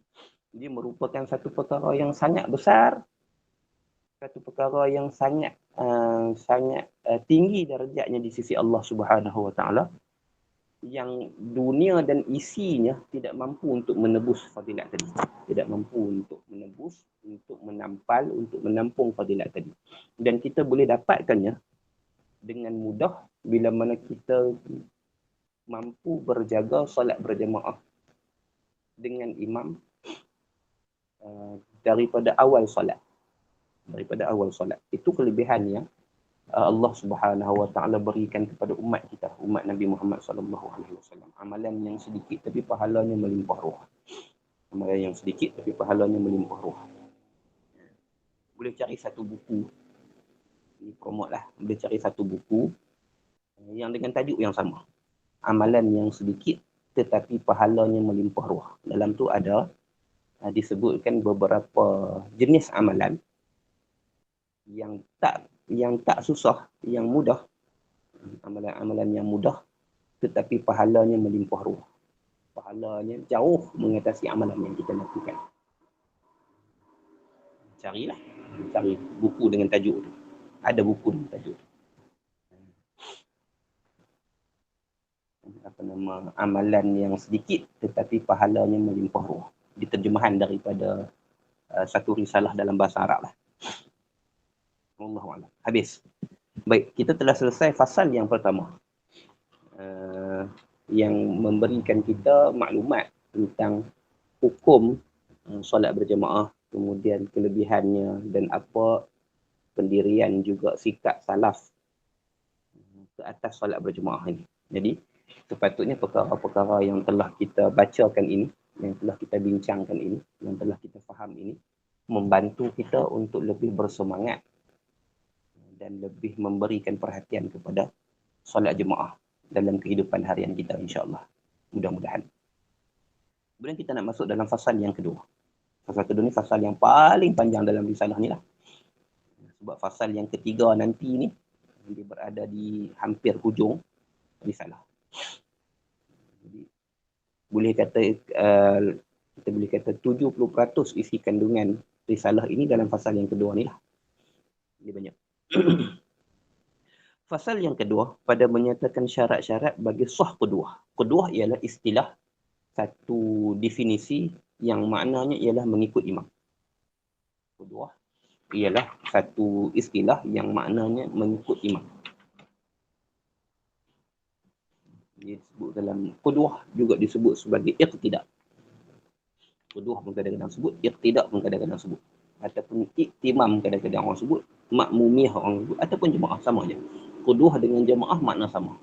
dia merupakan satu perkara yang sangat besar, satu perkara yang sangat tinggi darjatnya di sisi Allah Subhanahu wa taala, yang dunia dan isinya tidak mampu untuk menebus fadilat tadi. Tidak mampu untuk menebus, untuk menampal, untuk menampung fadilat tadi. Dan kita boleh dapatkannya dengan mudah bila mana kita mampu berjaga solat berjemaah dengan imam daripada awal solat. Daripada awal solat. Itu kelebihan yang Allah Subhanahu wa taala berikan kepada umat kita, umat Nabi Muhammad sallallahu alaihi wasallam. Amalan yang sedikit tapi pahalanya melimpah ruah. Amalan yang sedikit tapi pahalanya melimpah ruah. Boleh cari satu buku. Ini promote lah. Boleh cari satu buku yang dengan tajuk yang sama. Amalan yang sedikit tetapi pahalanya melimpah ruah. Dalam tu ada disebutkan beberapa jenis amalan yang tak susah, yang mudah. Amalan-amalan yang mudah tetapi pahalanya melimpah ruah. Pahalanya jauh mengatasi amalan yang kita lakukan. Carilah. Cari buku dengan tajuk tu. Ada buku dengan tajuk tu. Apa nama, amalan yang sedikit tetapi pahalanya melimpah ruah. Diterjemahan daripada satu risalah dalam bahasa Arab lah. Wallahu a'lam. Habis. Baik, kita telah selesai fasal yang pertama. Yang memberikan kita maklumat tentang hukum solat berjemaah, kemudian kelebihannya dan apa pendirian juga sikap salaf ke atas solat berjemaah ini. Jadi, sepatutnya perkara-perkara yang telah kita bacakan ini, yang telah kita bincangkan ini, yang telah kita faham ini, membantu kita untuk lebih bersemangat dan lebih memberikan perhatian kepada solat jemaah dalam kehidupan harian kita, insya-Allah. Mudah-mudahan. Kemudian kita nak masuk dalam fasal yang kedua. Fasal kedua ni fasal yang paling panjang dalam risalah ni lah. Sebab fasal yang ketiga nanti ni, dia berada di hampir hujung risalah. Jadi, boleh kata, kita boleh kata 70% isi kandungan risalah ini dalam fasal yang kedua ni lah. Dia banyak. Fasal yang kedua pada menyatakan syarat-syarat bagi sah kedua. Qudwah ialah istilah, satu definisi yang maknanya ialah mengikut imam. Qudwah ialah satu istilah yang maknanya mengikut imam. Disebut dalam qudwah juga disebut sebagai iqtida. Qudwah pun kadang-kadang sebut, iqtida pun kadang-kadang sebut. Ataupun iktimam kadang-kadang orang sebut, makmumiyah orang sebut, ataupun jemaah, sama je. Qudwah dengan jemaah makna sama.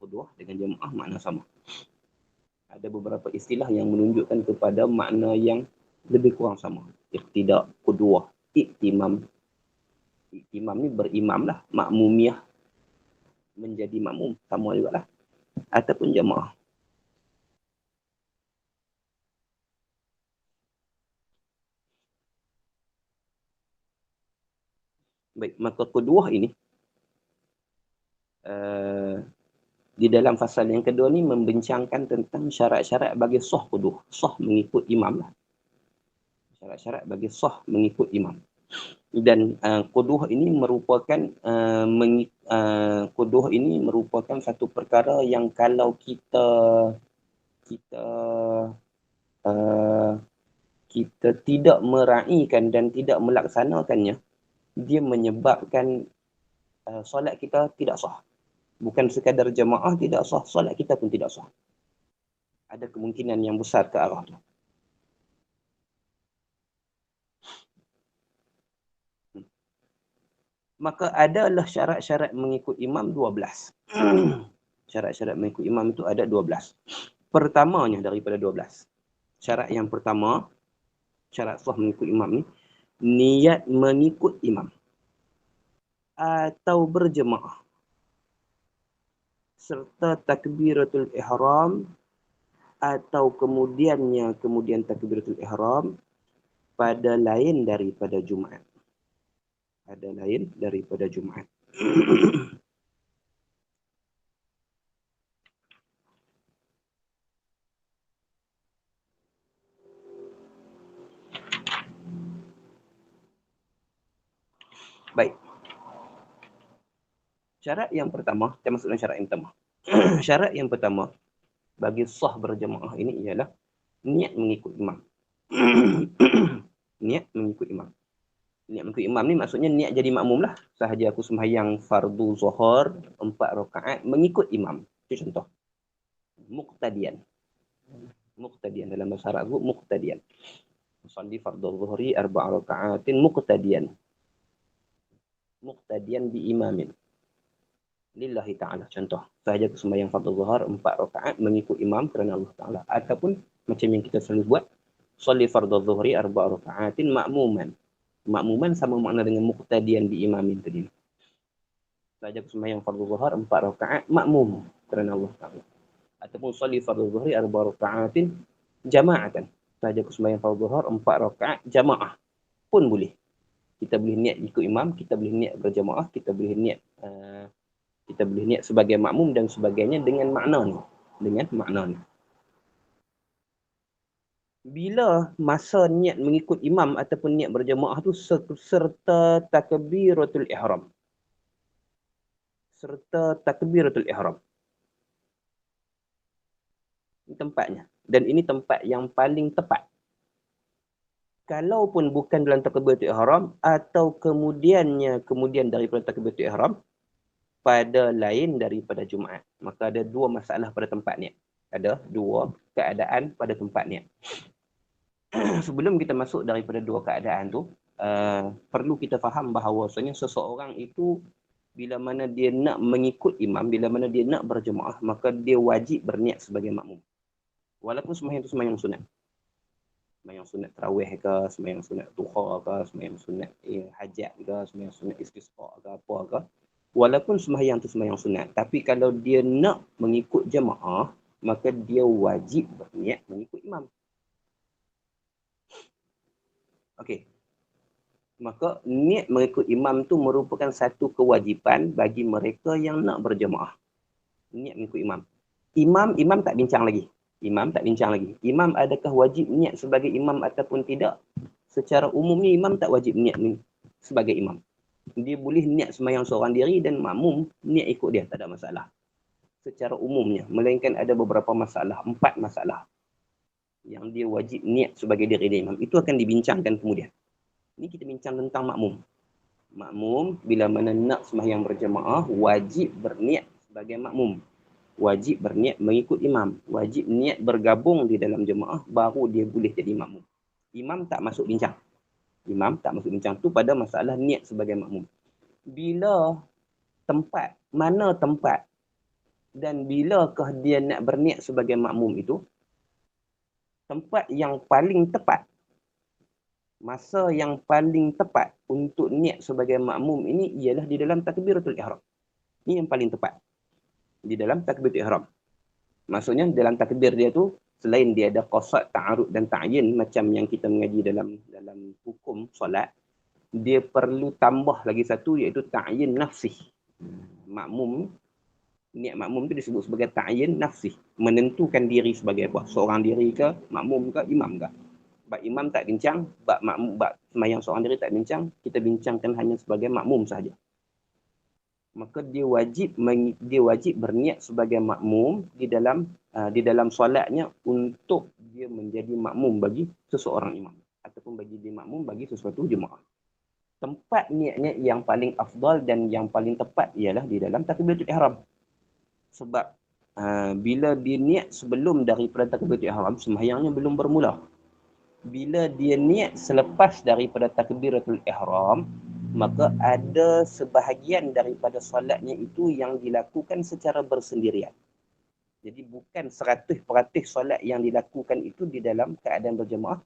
Qudwah dengan jemaah makna sama. Ada beberapa istilah yang menunjukkan kepada makna yang lebih kurang sama. Iqtida, qudwah, iktimam. Iktimam ni berimam lah. Makmumiyah, menjadi makmum, sama juga lah. Ataupun jemaah. Baik, maka qudwah ini di dalam fasal yang kedua ni membincangkan tentang syarat-syarat bagi sah qudwah. Sah mengikut imam lah. Syarat-syarat bagi sah mengikut imam. Dan qudwah ini merupakan qudwah ini merupakan satu perkara yang kalau kita tidak meraihkan dan tidak melaksanakannya, dia menyebabkan solat kita tidak sah. Bukan sekadar jemaah tidak sah, solat kita pun tidak sah. Ada kemungkinan yang besar ke arah tu. Maka adalah syarat-syarat mengikut imam 12. Syarat-syarat mengikut imam itu ada 12. Pertamanya daripada 12. Syarat yang pertama, syarat sah mengikut imam ni, niat mengikut imam atau berjemaah serta takbiratul ihram atau kemudian takbiratul ihram pada lain daripada Jumaat. Pada lain daripada Jumaat. Baik. Syarat yang pertama, kita masuk dalam syarat yang pertama. Syarat yang pertama bagi sah berjemaah ini ialah niat mengikut imam. Niat mengikut imam. Niat mengikut imam ni maksudnya niat jadi makmum lah. Sahaja aku sembahyang fardu zuhur 4 rakaat mengikut imam. Itu contoh. Muqtadian. Muqtadian dalam bahasa Arab, muqtadian. Usalli fardu zuhri 4 rakaatin muqtadian. Muqtadian bi imamin. Lillahi ta'ala. Contoh. Sahaja aku sembahyang fardu zuhur 4 rakaat mengikut imam kerana Allah Ta'ala. Ataupun macam yang kita selalu buat, salli fardu zuhri 4 rakaatin makmuman. Makmuman sama makna dengan muqtadian bi imamin tadi. Sahaja aku sembahyang fardu zuhur 4 rakaat makmum kerana Allah Ta'ala. Ataupun salli fardu zuhri 4 rakaatin jama'atan. Sahaja aku sembahyang fardu zuhur 4 rakaat jamaah pun boleh. Kita boleh niat ikut imam, kita boleh niat berjamaah, kita boleh niat sebagai makmum dan sebagainya dengan makna ni. Dengan makna ni. Bila masa niat mengikut imam ataupun niat berjamaah tu serta takbiratul ihram. Serta takbiratul ihram. Ini tempatnya. Dan ini tempat yang paling tepat. Kalaupun bukan dalam takbiratul ihram atau kemudian daripada takbiratul ihram pada lain daripada Jumaat. Maka ada dua masalah pada tempat niat. Ada dua keadaan pada tempat niat. Sebelum kita masuk daripada dua keadaan tu, perlu kita faham bahawasanya seseorang itu bila mana dia nak mengikut imam, bila mana dia nak berjemaah, maka dia wajib berniat sebagai makmum. Walaupun sembahyang itu sembahyang sunat. Sembahyang sunat tarawih ke, sembahyang sunat duha ke, sembahyang sunat hajat ke, sembahyang sunat istisqa ke, apa ke. Walaupun sembahyang itu sembahyang sunat, tapi kalau dia nak mengikut jemaah, maka dia wajib berniat mengikut imam. Okey. Maka niat mengikut imam tu merupakan satu kewajipan bagi mereka yang nak berjemaah. Niat mengikut imam. Imam tak bincang lagi. Imam adakah wajib niat sebagai imam ataupun tidak? Secara umumnya imam tak wajib niat sebagai imam. Dia boleh niat sembahyang seorang diri dan makmum niat ikut dia, tak ada masalah. secara umumnya, melainkan ada beberapa masalah, 4 masalah yang dia wajib niat sebagai diri dia imam. Itu akan dibincangkan kemudian. Ini kita bincang tentang makmum. Makmum bila mana nak sembahyang berjemaah wajib berniat sebagai makmum. Wajib berniat mengikut imam. Wajib niat bergabung di dalam jemaah baru dia boleh jadi makmum. Imam tak masuk bincang. Imam tak masuk bincang tu pada masalah niat sebagai makmum. Bila tempat, mana tempat dan bilakah dia nak berniat sebagai makmum itu, tempat yang paling tepat, masa yang paling tepat untuk niat sebagai makmum ini ialah di dalam takbiratul ihram. Ini yang paling tepat. Di dalam takbiratul ihram. Maksudnya dalam takbir dia tu, selain dia ada qasad, ta'arud dan ta'yin macam yang kita mengaji dalam hukum solat, dia perlu tambah lagi satu iaitu ta'yin nafsih. Makmum, niat makmum tu disebut sebagai ta'yin nafsih. Menentukan diri sebagai apa? Seorang diri ke, makmum ke, imam ke? Bab imam tak bincang, bab makmum, bab sembahyang seorang diri tak bincang, kita bincangkan hanya sebagai makmum sahaja. Maka dia wajib berniat sebagai makmum di dalam solatnya untuk dia menjadi makmum bagi seseorang imam ataupun bagi dia makmum bagi sesuatu jemaah. Tempat niatnya yang paling afdal dan yang paling tepat ialah di dalam takbiratul ihram. Sebab bila dia niat sebelum daripada takbiratul ihram, sembahyangnya belum bermula. Bila dia niat selepas daripada takbiratul ihram, maka ada sebahagian daripada solatnya itu yang dilakukan secara bersendirian. Jadi bukan 100% solat yang dilakukan itu di dalam keadaan berjemaah,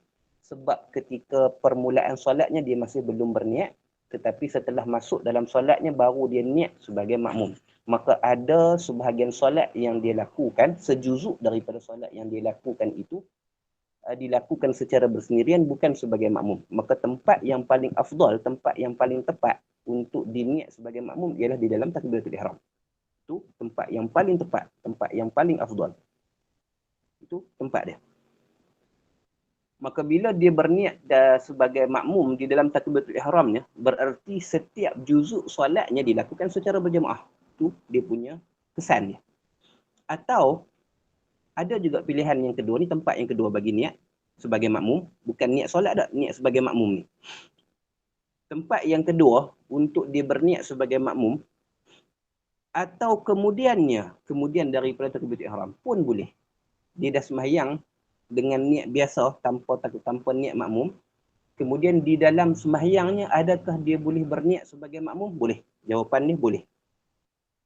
sebab ketika permulaan solatnya dia masih belum berniat, tetapi setelah masuk dalam solatnya baru dia niat sebagai makmum. Maka ada sebahagian solat yang dia lakukan, sejuzuk daripada solat yang dia lakukan itu dilakukan secara bersendirian bukan sebagai makmum. Maka tempat yang paling afdal, tempat yang paling tepat untuk diniat sebagai makmum ialah di dalam takbiratul ihram. Itu tempat yang paling tepat, tempat yang paling afdal. Itu tempat dia. Maka bila dia berniat sebagai makmum di dalam takbiratul ihramnya, bererti setiap juzuk solatnya dilakukan secara berjemaah. Itu dia punya kesan dia. Atau ada juga pilihan yang kedua ni, tempat yang kedua bagi niat sebagai makmum, bukan niat solat dah, niat sebagai makmum ni. Tempat yang kedua untuk dia berniat sebagai makmum atau kemudian daripada takbiratul ihram pun boleh. Dia dah sembahyang dengan niat biasa tanpa niat makmum. Kemudian di dalam sembahyangnya adakah dia boleh berniat sebagai makmum? Boleh. Jawapan ni boleh.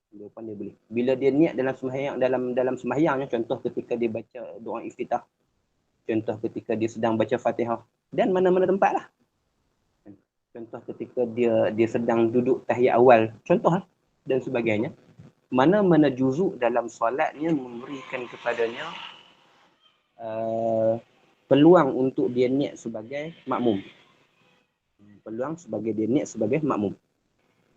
Jawapan dia boleh. Bila dia niat dalam sembahyangnya, contoh ketika dia baca doa iftitah, contoh ketika dia sedang baca Fatihah, dan mana-mana tempat lah. Contoh ketika dia sedang duduk tahiyat awal, contoh lah, dan sebagainya. Mana-mana juzuk dalam solatnya memberikan kepadanya peluang untuk dia niat sebagai makmum. Peluang sebagai dia niat sebagai makmum.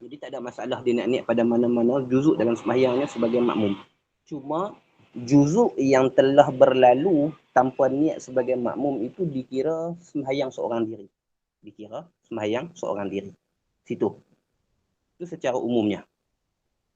Jadi tak ada masalah dia nak niat pada mana-mana juzuk dalam sembahyangnya sebagai makmum. Cuma juzuk yang telah berlalu tanpa niat sebagai makmum itu dikira sembahyang seorang diri. Dikira sembahyang seorang diri. Situ. Itu secara umumnya.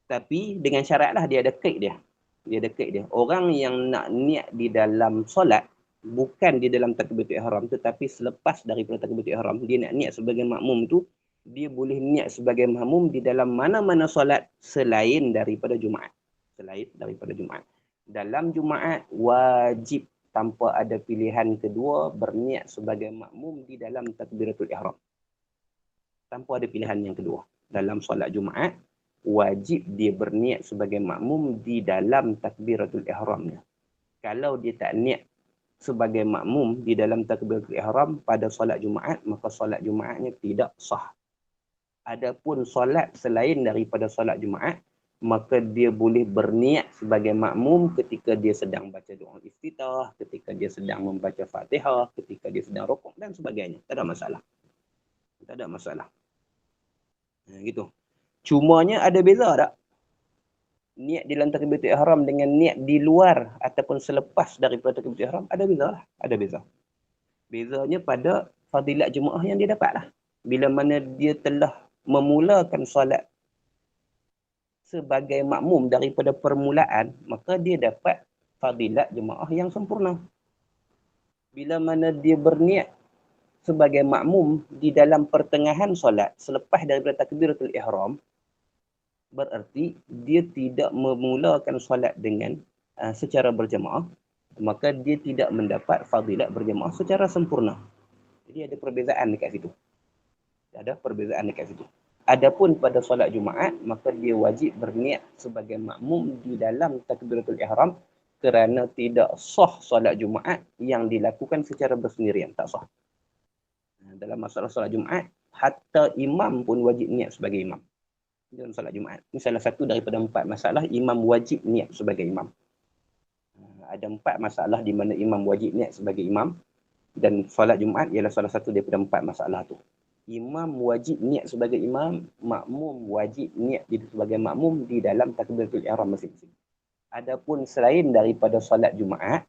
Tapi dengan syaratlah dia ada kaid dia. Dia ada kaid dia. Orang yang nak niat di dalam solat, bukan di dalam takbiratul ihram, tetapi selepas daripada takbiratul ihram, dia nak niat sebagai makmum tu, dia boleh niat sebagai makmum di dalam mana-mana solat selain daripada Jumaat. Selain daripada Jumaat. Dalam Jumaat, wajib tanpa ada pilihan kedua berniat sebagai makmum di dalam takbiratul ihram. Tanpa ada pilihan yang kedua. Dalam solat Jumaat, wajib dia berniat sebagai makmum di dalam takbiratul ihramnya. Kalau dia tak niat sebagai makmum di dalam takbiratul ihram pada solat Jumaat, maka solat Jumaatnya tidak sah. Adapun solat selain daripada solat Jumaat, maka dia boleh berniat sebagai makmum ketika dia sedang baca doa iftitah, ketika dia sedang membaca Fatihah, ketika dia sedang rukuk dan sebagainya. Tak ada masalah. Tak ada masalah. Gitu. Cumanya ada beza tak? Niat di dalam takbiratul ihram dengan niat di luar ataupun selepas daripada takbiratul ihram, ada beza lah. Ada beza. Bezanya pada fadilat jemaah yang dia dapat lah. Bila mana dia telah memulakan solat sebagai makmum daripada permulaan, maka dia dapat fadilat jemaah yang sempurna. Bila mana dia berniat sebagai makmum di dalam pertengahan solat selepas daripada takbiratul ihram, berarti dia tidak memulakan solat dengan secara berjemaah, maka dia tidak mendapat fadilat berjemaah secara sempurna. Jadi ada perbezaan dekat situ. Ada perbezaan dekat situ. Adapun pada solat Jumaat, maka dia wajib berniat sebagai makmum di dalam takbiratul ihram kerana tidak sah solat Jumaat yang dilakukan secara bersendirian. Tak sah. Dalam masalah solat Jumaat, hatta imam pun wajib niat sebagai imam dalam solat Jumaat. Ini salah satu daripada 4 masalah imam wajib niat sebagai imam. Ada 4 masalah di mana imam wajib niat sebagai imam, dan solat Jumaat ialah salah satu daripada 4 masalah tu. Imam wajib niat sebagai imam, makmum wajib niat sebagai makmum di dalam takbiratul ihram masing-masing. Adapun selain daripada solat Jumaat,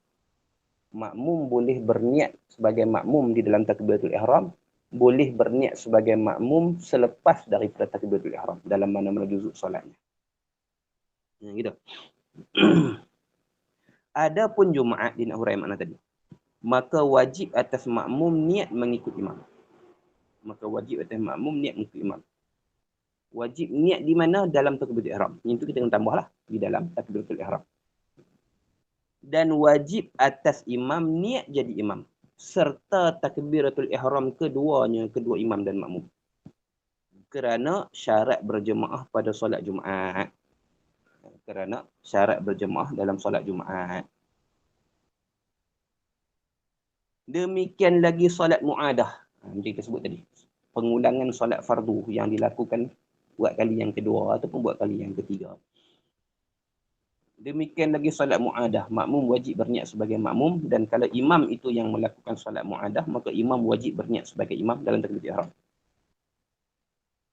makmum boleh berniat sebagai makmum di dalam takbiratul ihram, boleh berniat sebagai makmum selepas daripada takbiratul ihram dalam mana-mana juzuk solatnya. Gitu. Adapun Jumaat di nak hurai makna tadi, maka wajib atas makmum niat mengikut imam. Maka wajib atas makmum niat mengikut imam. Wajib niat di mana? Dalam takbiratul ihram. Itu kita kena tambahlah di dalam takbiratul ihram. Dan wajib atas imam niat jadi imam serta takbiratul ihram keduanya, kedua imam dan makmum. Kerana syarat berjemaah pada solat Jumaat. Kerana syarat berjemaah dalam solat Jumaat. Demikian lagi solat mu'adah. Macam kita sebut tadi. Pengulangan solat fardu yang dilakukan buat kali yang kedua ataupun buat kali yang ketiga. Demikian lagi solat mu'adah. Makmum wajib berniat sebagai makmum, dan kalau imam itu yang melakukan solat mu'adah, maka imam wajib berniat sebagai imam dalam takbiratul ihram.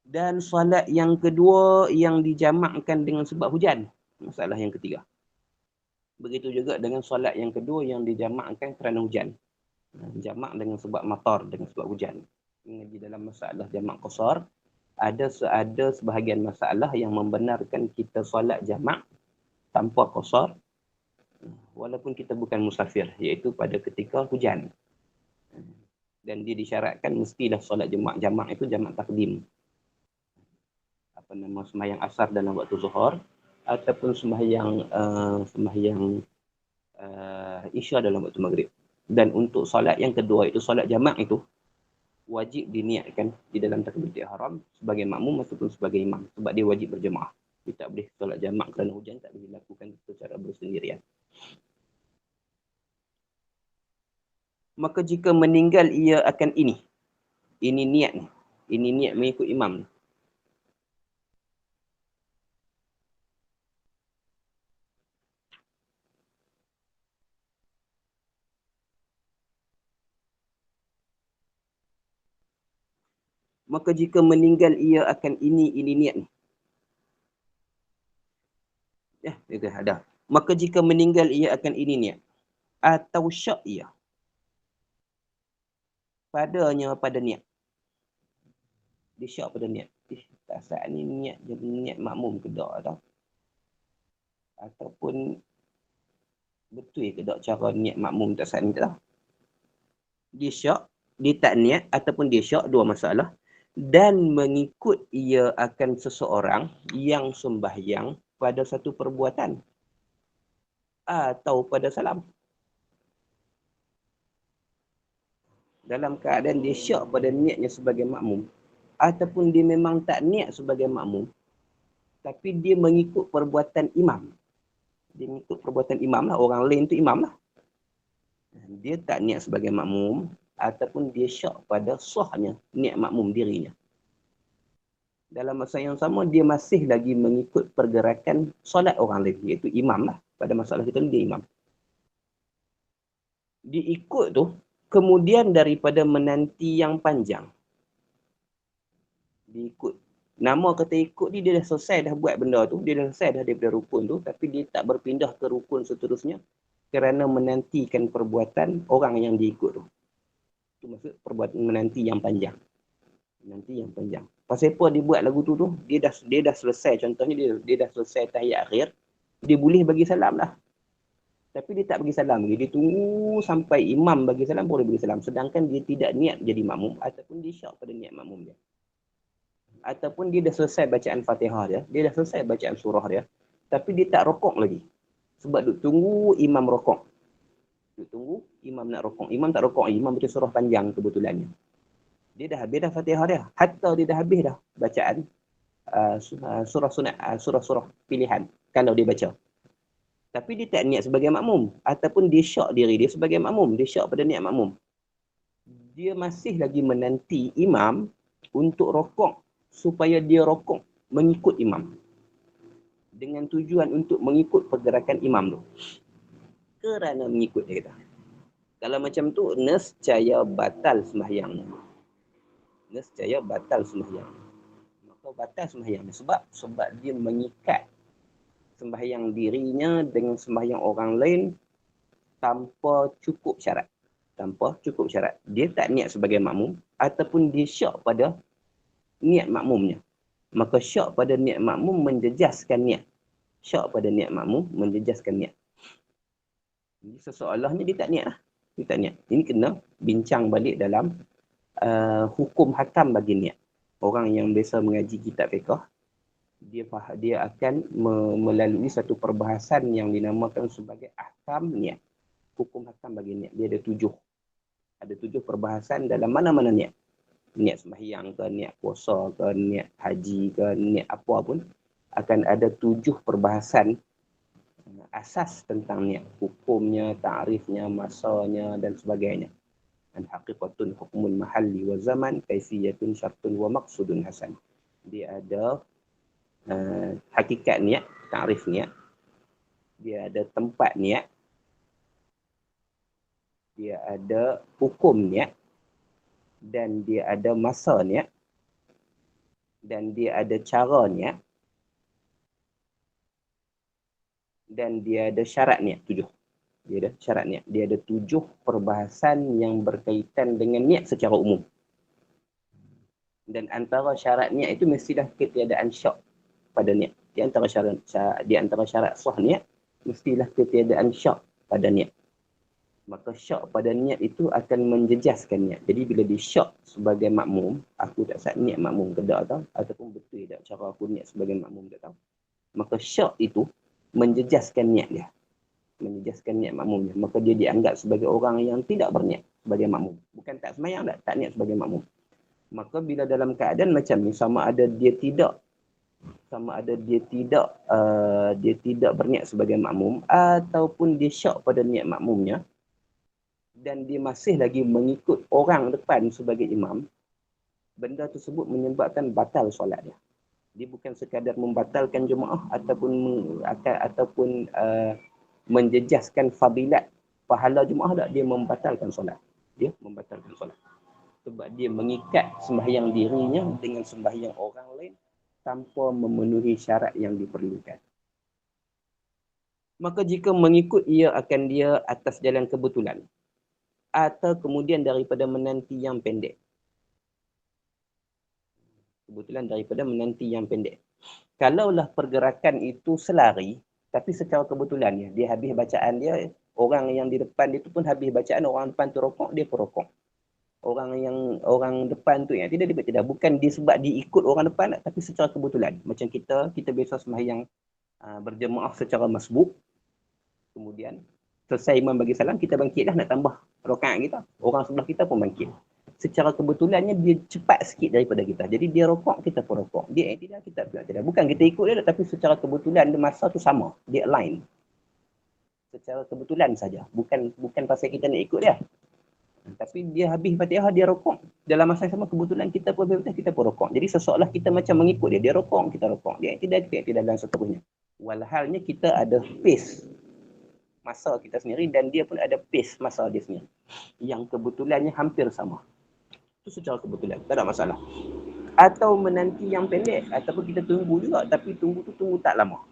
Dan solat yang kedua yang dijamakkan dengan sebab hujan. Masalah yang ketiga. Begitu juga dengan solat yang kedua yang dijamakkan kerana hujan. Jamak dengan sebab matar, dengan sebab hujan. Di dalam masalah jamak qasar, ada sebahagian masalah yang membenarkan kita solat jamak tanpa qasar walaupun kita bukan musafir, iaitu pada ketika hujan. Dan dia disyaratkan mestilah solat jamak itu jamak takdim. Sembahyang asar dalam waktu zuhur ataupun sembahyang isya dalam waktu maghrib. Dan untuk solat yang kedua itu, solat jamak itu wajib diniatkan di dalam takbiratul ihram sebagai makmum ataupun sebagai imam, sebab dia wajib berjemaah. Dia tak boleh solat jamak kerana hujan, tak boleh dilakukan secara bersendirian. Maka jika meninggal ia akan ini niat ni. Ini niat mengikut imam ni. Maka jika meninggal ia akan ini niat ni. Itu ada. Maka jika meninggal ia akan ini niat. Atau syak ia. Pada niat. Dia syak pada niat. Tak saat ni niat makmum ke tak tau. Ataupun betul ke tak cara niat makmum tak saat ni tak tahu. Dia syak, dia tak niat ataupun dia syak, dua masalah. Dan mengikut ia akan seseorang yang sembahyang pada satu perbuatan atau pada salam. Dalam keadaan dia syak pada niatnya sebagai makmum, ataupun dia memang tak niat sebagai makmum, tapi dia mengikut perbuatan imam. Dia mengikut perbuatan imam lah, orang lain tu imam lah. Dia tak niat sebagai makmum, ataupun dia syak pada sahnya niat makmum dirinya. Dalam masa yang sama, dia masih lagi mengikut pergerakan solat orang lain, iaitu imam lah. Pada masalah kita ni, dia imam. Dia ikut tu, kemudian daripada menanti yang panjang. Dia ikut. Nama kata ikut ni, dia dah selesai dah buat benda tu, dia dah selesai dah daripada rukun tu, tapi dia tak berpindah ke rukun seterusnya kerana menantikan perbuatan orang yang diikut tu. Itu maksud perbuatan menanti yang panjang. Menanti yang panjang. Pasal apa dia buat lagu tu? Dia dah selesai, contohnya dia dah selesai tahiyat akhir, dia boleh bagi salam lah. Tapi dia tak bagi salam lagi. Dia tunggu sampai imam bagi salam baru bagi salam. Sedangkan dia tidak niat jadi makmum ataupun dia syak pada niat makmum dia. Ataupun dia dah selesai bacaan Fatihah dia dah selesai bacaan surah dia, tapi dia tak rokok lagi. Sebab duk tunggu imam rokok. Duk tunggu imam nak rokok. Imam tak rokok, imam baca surah panjang kebetulannya. Dia dah habis dah Fatihah dia. Hatta dia dah habis dah bacaan surah sunat, surah-surah pilihan kalau dia baca. Tapi dia tak niat sebagai makmum. Ataupun dia syak diri dia sebagai makmum. Dia syak pada niat makmum. Dia masih lagi menanti imam untuk rokok supaya dia rokok mengikut imam. Dengan tujuan untuk mengikut pergerakan imam tu. Kerana mengikut dia kata. Kalau macam tu, nescaya batal sembahyang. Nescaya batal sembahyang. Maka batal sembahyang. Sebab dia mengikat sembahyang dirinya dengan sembahyang orang lain tanpa cukup syarat. Tanpa cukup syarat. Dia tak niat sebagai makmum ataupun dia syak pada niat makmumnya. Maka syak pada niat makmum menjejaskan niat. Syak pada niat makmum menjejaskan niat. Jadi seseolahnya dia tak niat lah. Dia tak niat. Ini kena bincang balik dalam hukum hakam bagi niat. Orang yang biasa mengaji kitab fiqh, dia akan melalui satu perbahasan yang dinamakan sebagai ahkam niat. Hukum hakam bagi niat. Dia ada 7. Ada 7 perbahasan dalam mana-mana niat. Niat sembahyang ke, niat puasa ke, niat haji ke, niat apa pun. Akan ada 7 perbahasan asas tentang niat. Hukumnya, ta'rifnya, masanya dan sebagainya. An haqiqatun hukmun mahalli wa zaman, kaifiyatun syartun wa maqsudun hasan. Dia ada hakikat niat, ta'rif niat. Dia ada tempat niat. Dia ada hukum niat. Dan dia ada masa niat. Dan dia ada cara niat. Dan dia ada syarat niat. 7. Dia ada syarat niat. Dia ada 7 perbahasan yang berkaitan dengan niat secara umum. Dan antara syarat niat itu mestilah ketiadaan syak pada niat. Di antara syarat sah niat, mestilah ketiadaan syak pada niat. Maka syak pada niat itu akan menjejaskan niat. Jadi bila dia syak sebagai makmum, aku tak sat niat makmum ke tak tahu, ataupun betul tak cara aku niat sebagai makmum tak tahu. Maka syak itu menjejaskan niat dia. Menjejaskan niat makmumnya. Maka dia dianggap sebagai orang yang tidak berniat sebagai makmum. Bukan tak semayang tak niat sebagai makmum. Maka bila dalam keadaan macam ni, sama ada dia tidak berniat sebagai makmum ataupun dia syak pada niat makmumnya dan dia masih lagi mengikut orang depan sebagai imam, benda tersebut menyebabkan batal solat dia. Dia bukan sekadar membatalkan jemaah ataupun menjejaskan fadilat pahala jemaah tak, dia membatalkan solat. Dia membatalkan solat. Sebab dia mengikat sembahyang dirinya dengan sembahyang orang lain tanpa memenuhi syarat yang diperlukan. Maka jika mengikut ia akan dia atas jalan kebetulan atau kemudian daripada menanti yang pendek. Kebetulan daripada menanti yang pendek. Kalaulah pergerakan itu selari, tapi secara kebetulan dia habis bacaan dia, orang yang di depan dia tu pun habis bacaan, orang depan tu rokok, dia pun rokok. Orang depan tu yang tidak bukan disebab diikut orang depan, tapi secara kebetulan. Macam kita biasa sembahyang berjemaah secara masbuk, kemudian selesai imam bagi salam, kita bangkitlah nak tambah rakaat kita, orang sebelah kita pun bangkit. Secara kebetulannya dia cepat sikit daripada kita, jadi dia rokok, kita pun rokok. Dia tidak, kita pun tidak. Bukan kita ikut dia, tapi secara kebetulan dia masa tu sama, dia align secara kebetulan saja, bukan pasal kita nak ikut dia. Tapi dia habis Fatihah, dia rokok. Dalam masa yang sama, kebetulan kita pun habis Fatihah, kita pun rokok. Jadi seseolah kita macam mengikut dia. Dia rokok, kita rokok. Dia tidak dan seterusnya. Walhalnya kita ada pace masa kita sendiri dan dia pun ada pace masa dia sendiri. Yang kebetulannya hampir sama. Itu secara kebetulan. Tak ada masalah. Atau menanti yang pendek. Ataupun kita tunggu juga. Tapi tunggu tak lama.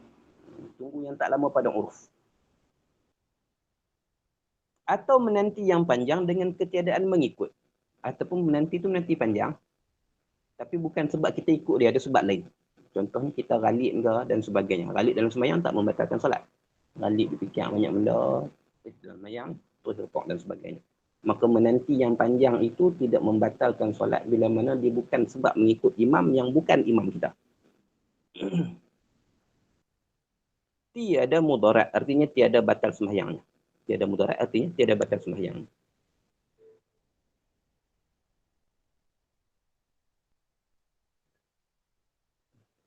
Tunggu yang tak lama pada uruf. Atau menanti yang panjang dengan ketiadaan mengikut. Ataupun menanti itu menanti panjang. Tapi bukan sebab kita ikut dia, ada sebab lain. Contohnya kita ralik ke dan sebagainya. Ralik dalam sembahyang tak membatalkan solat. Ralik fikir banyak benda, dalam sembahyang, terus rukuk dan sebagainya. Maka menanti yang panjang itu tidak membatalkan solat bila mana dia bukan sebab mengikut imam yang bukan imam kita. Tiada mudarat, artinya tiada batal sembahyangnya. Tiada mudarat artinya tiada batal sembahyang.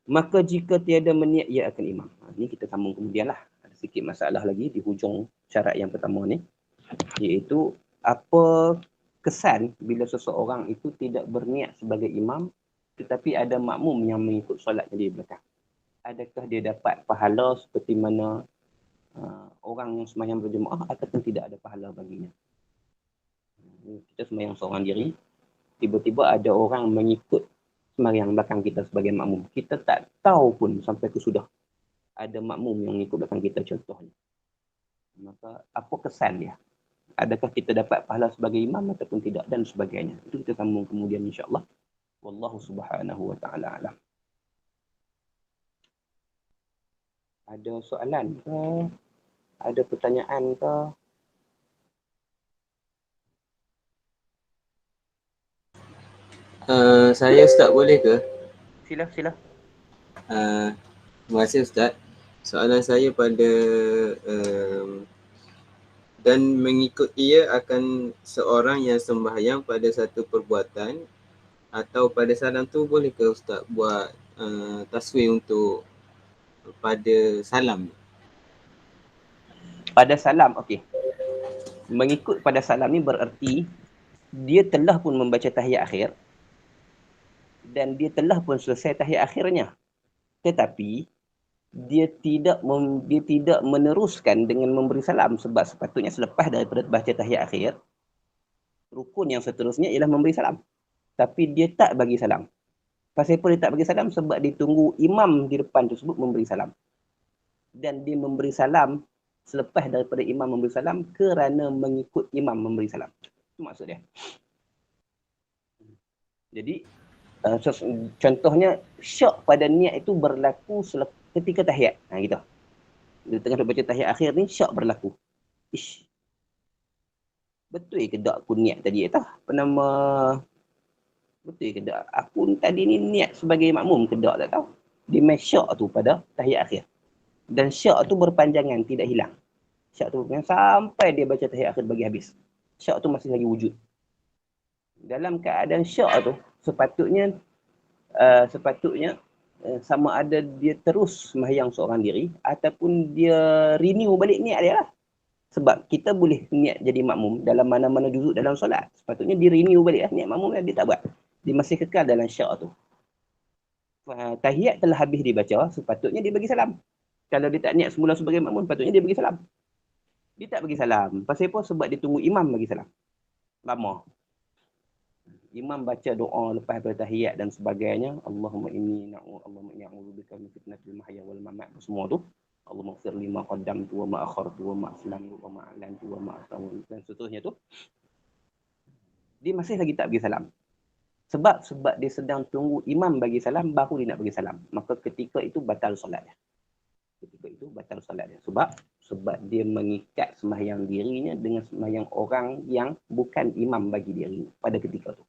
Maka jika tiada meniat ia akan imam. Ini kita sambung kemudian lah. Ada sikit masalah lagi di hujung syarat yang pertama ni. Iaitu apa kesan bila seseorang itu tidak berniat sebagai imam tetapi ada makmum yang mengikut solatnya di belakang. Adakah dia dapat pahala seperti mana orang yang sembahyang berjemaah ataupun tidak ada pahala baginya. Kita sembahyang seorang diri, tiba-tiba ada orang mengikut sembahyang belakang kita sebagai makmum. Kita tak tahu pun sampai ke sudah ada makmum yang mengikut belakang kita contohnya. Maka apa kesan dia? Adakah kita dapat pahala sebagai imam ataupun tidak dan sebagainya. Itu kita sambung kemudian insya-Allah. Wallahu subhanahu wa ta'ala alam. Ada soalan ke? Ada pertanyaan ke? Saya Ustaz boleh ke? Sila. Terima kasih Ustaz. Soalan saya pada dan mengikut ia akan seorang yang sembahyang pada satu perbuatan atau pada salam tu boleh ke Ustaz buat taswir untuk pada salam? Pada salam, okey. Mengikut pada salam ni bererti dia telah pun membaca tahiyat akhir dan dia telah pun selesai tahiyat akhirnya. Tetapi dia tidak meneruskan dengan memberi salam sebab sepatutnya selepas daripada baca tahiyat akhir, rukun yang seterusnya ialah memberi salam. Tapi dia tak bagi salam. Pasal apa dia tak bagi salam? Sebab dia tunggu imam di depan tersebut memberi salam. Dan dia memberi salam selepas daripada imam memberi salam kerana mengikut imam memberi salam. Itu maksud dia. Jadi, contohnya, syak pada niat itu berlaku ketika tahiyat. Gitu. Di tengah baca tahiyat akhir ni, syak berlaku. Ish. Betul ke tak aku niat tadi? Apa nama? Betul ke tak? Aku tadi ni niat sebagai makmum ke tak? Tak tahu. Dia main syak tu pada tahiyat akhir. Dan syak tu berpanjangan, tidak hilang. Syak tu berpanjangan sampai dia baca tahiyat akhir bagi habis. Syak tu masih lagi wujud. Dalam keadaan syak tu, sepatutnya sama ada dia terus sembahyang seorang diri ataupun dia renew balik niat dia lah. Sebab kita boleh niat jadi makmum dalam mana-mana juzuk dalam solat. Sepatutnya dia renew balik lah niat makmum lah. Dia tak buat. Dia masih kekal dalam syak tu. Tahiyat telah habis dibaca, sepatutnya dia bagi salam. Kalau dia tak niat semula sebagai makmum, sepatutnya dia bagi salam. Dia tak bagi salam. Pasal apa? Sebab dia tunggu imam bagi salam. Lama. Imam baca doa lepas daripada tahiyat dan sebagainya. Allahumma inni a'udzubika min fitnatil mahya wal mamat. Semua tu. Allahumma ighfir li ma qaddamtu wa ma akhartu wa ma aslamtu wa ma a'lantu wa ma aslamtu dan seterusnya tu. Dia masih lagi tak bagi salam. Sebab dia sedang tunggu imam bagi salam, baru dia nak bagi salam. Maka ketika itu batal solat dia. Sebab dia mengikat sembahyang dirinya dengan sembahyang orang yang bukan imam bagi diri pada ketika tu.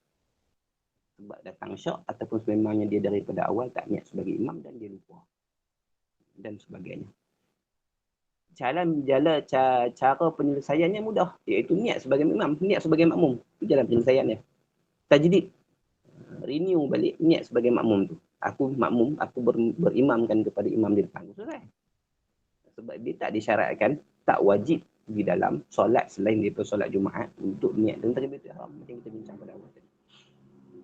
Sebab datang syak ataupun sememangnya dia daripada awal tak niat sebagai imam dan dia lupa. Dan sebagainya. Cara penyelesaiannya mudah. Iaitu niat sebagai imam, niat sebagai makmum. Itu jalan penyelesaiannya. Tajdid. Renew balik niat sebagai makmum tu. Aku makmum, aku berimamkan kepada imam di depan. Selesai. Sebab dia tak disyaratkan, tak wajib di dalam solat selain daripada solat Jumaat untuk niat dan takbiratul ihram macam kita bincang pada awal tadi.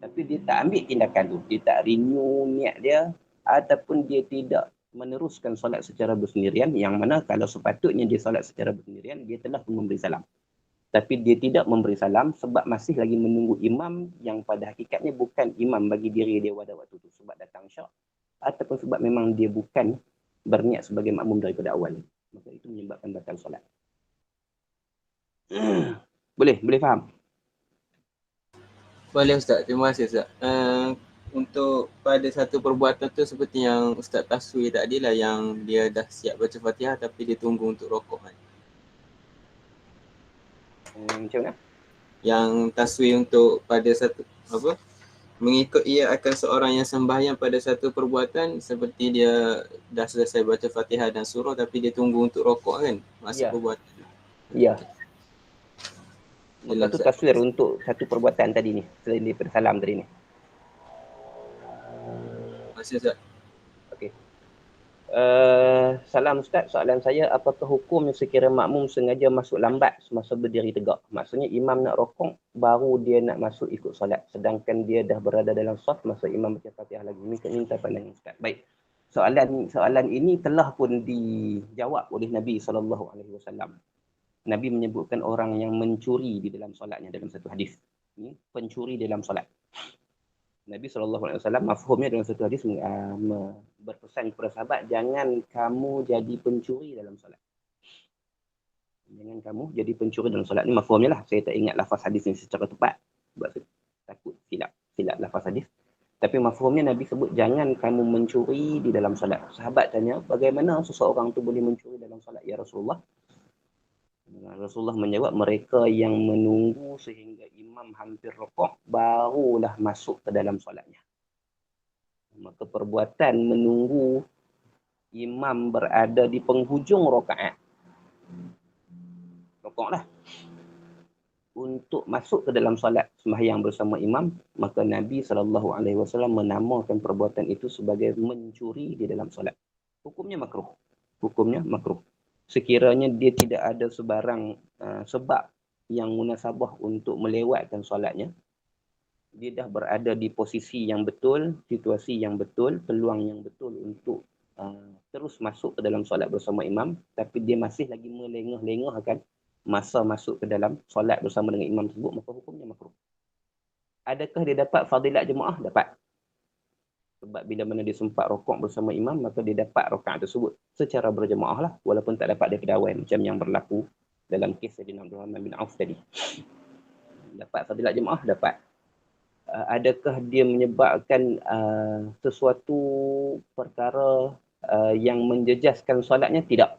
Tapi dia tak ambil tindakan tu. Dia tak renew niat dia ataupun dia tidak meneruskan solat secara bersendirian yang mana kalau sepatutnya dia solat secara bersendirian, dia telah pun memberi salam. Tapi dia tidak memberi salam sebab masih lagi menunggu imam yang pada hakikatnya bukan imam bagi diri dia pada waktu tu. Sebab datang syak ataupun sebab memang dia bukan berniat sebagai makmum daripada awal. Maka itu menyebabkan batal solat. Boleh faham? Boleh Ustaz, terima kasih Ustaz. untuk pada satu perbuatan tu seperti yang Ustaz Taswi tadi lah, yang dia dah siap baca Fatihah tapi dia tunggu untuk rokok kan. Macam mana? Yang taswi untuk pada satu apa? Mengikut ia akan seorang yang sembahyang pada satu perbuatan seperti dia dah selesai baca Fatihah dan surah tapi dia tunggu untuk rokok kan masa Ya, perbuatan. ya. Maka Jelas tu tak? taswir untuk satu perbuatan tadi ni, selain daripada salam tadi ni. Masih tak? Okey. Salam Ustaz, soalan saya, apakah hukum sekira makmum sengaja masuk lambat semasa berdiri tegak? Maksudnya imam nak rokok, baru dia nak masuk ikut solat. Sedangkan dia dah berada dalam saf masa imam baca Fatihah lagi. Minta pandangan Ustaz. Baik. Soalan ini telah pun dijawab oleh Nabi SAW. Nabi menyebutkan orang yang mencuri di dalam solatnya dalam satu hadis. Pencuri dalam solat. Nabi SAW mafhumnya dalam satu hadis berpesan kepada sahabat, jangan kamu jadi pencuri dalam solat. Jangan kamu jadi pencuri dalam solat. Ini mafhumnya lah. Saya tak ingat lafaz hadis ini secara tepat. Sebab saya takut silap lafaz hadis. Tapi mafhumnya Nabi sebut, jangan kamu mencuri di dalam solat. Sahabat tanya, bagaimana seseorang tu boleh mencuri dalam solat, ya Rasulullah? Rasulullah menjawab, mereka yang menunggu sehingga imam hampir rukuk barulah masuk ke dalam solatnya. Maka perbuatan menunggu imam berada di penghujung rakaat, rukuklah, untuk masuk ke dalam solat sembahyang bersama imam, maka Nabi SAW menamakan perbuatan itu sebagai mencuri di dalam solat. Hukumnya makruh. Hukumnya makruh. Sekiranya dia tidak ada sebarang sebab yang munasabah untuk melewatkan solatnya, dia dah berada di posisi yang betul, situasi yang betul, peluang yang betul untuk terus masuk ke dalam solat bersama imam, tapi dia masih lagi melengah-lengahkan masa masuk ke dalam solat bersama dengan imam tersebut, maka hukumnya makruh. Adakah dia dapat fadilat jemaah? Dapat. Sebab bila mana dia sempat rokok bersama imam, maka dia dapat rakaat tersebut secara berjemaah lah, walaupun tak dapat daripada awal, macam yang berlaku dalam kes Sayyidina Abdul Rahman bin Auf tadi. Dapat fadilat jemaah? Dapat. Adakah dia menyebabkan sesuatu perkara yang menjejaskan solatnya? Tidak.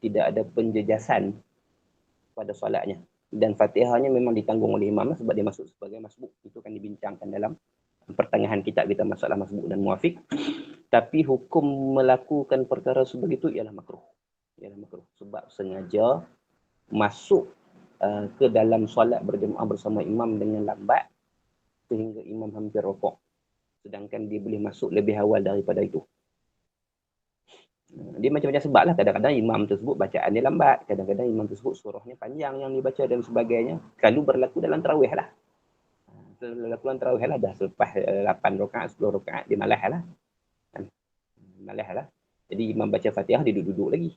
Tidak ada penjejasan pada solatnya. Dan Fatihahnya memang ditanggung oleh imam sebab dia masuk sebagai masbuk. Itu kan dibincangkan dalam pertengahan kitab kita, masalah masbuk dan muafiq. Tapi hukum melakukan perkara sebegitu ialah makruh. Ialah makruh sebab sengaja masuk ke dalam solat berjemaah bersama imam dengan lambat sehingga imam hampir rukuk, sedangkan dia boleh masuk lebih awal daripada itu. Dia macam-macam sebab lah. Kadang-kadang imam tersebut bacaan dia lambat, kadang-kadang imam tersebut surahnya panjang yang dibaca dan sebagainya. Kalau berlaku dalam tarawih lah, dalam tarawih lah, dah selepas 8 rakaat, 10 rakaat, dia malas lah. Malas lah. Jadi imam baca Fatihah, dia duduk-duduk lagi.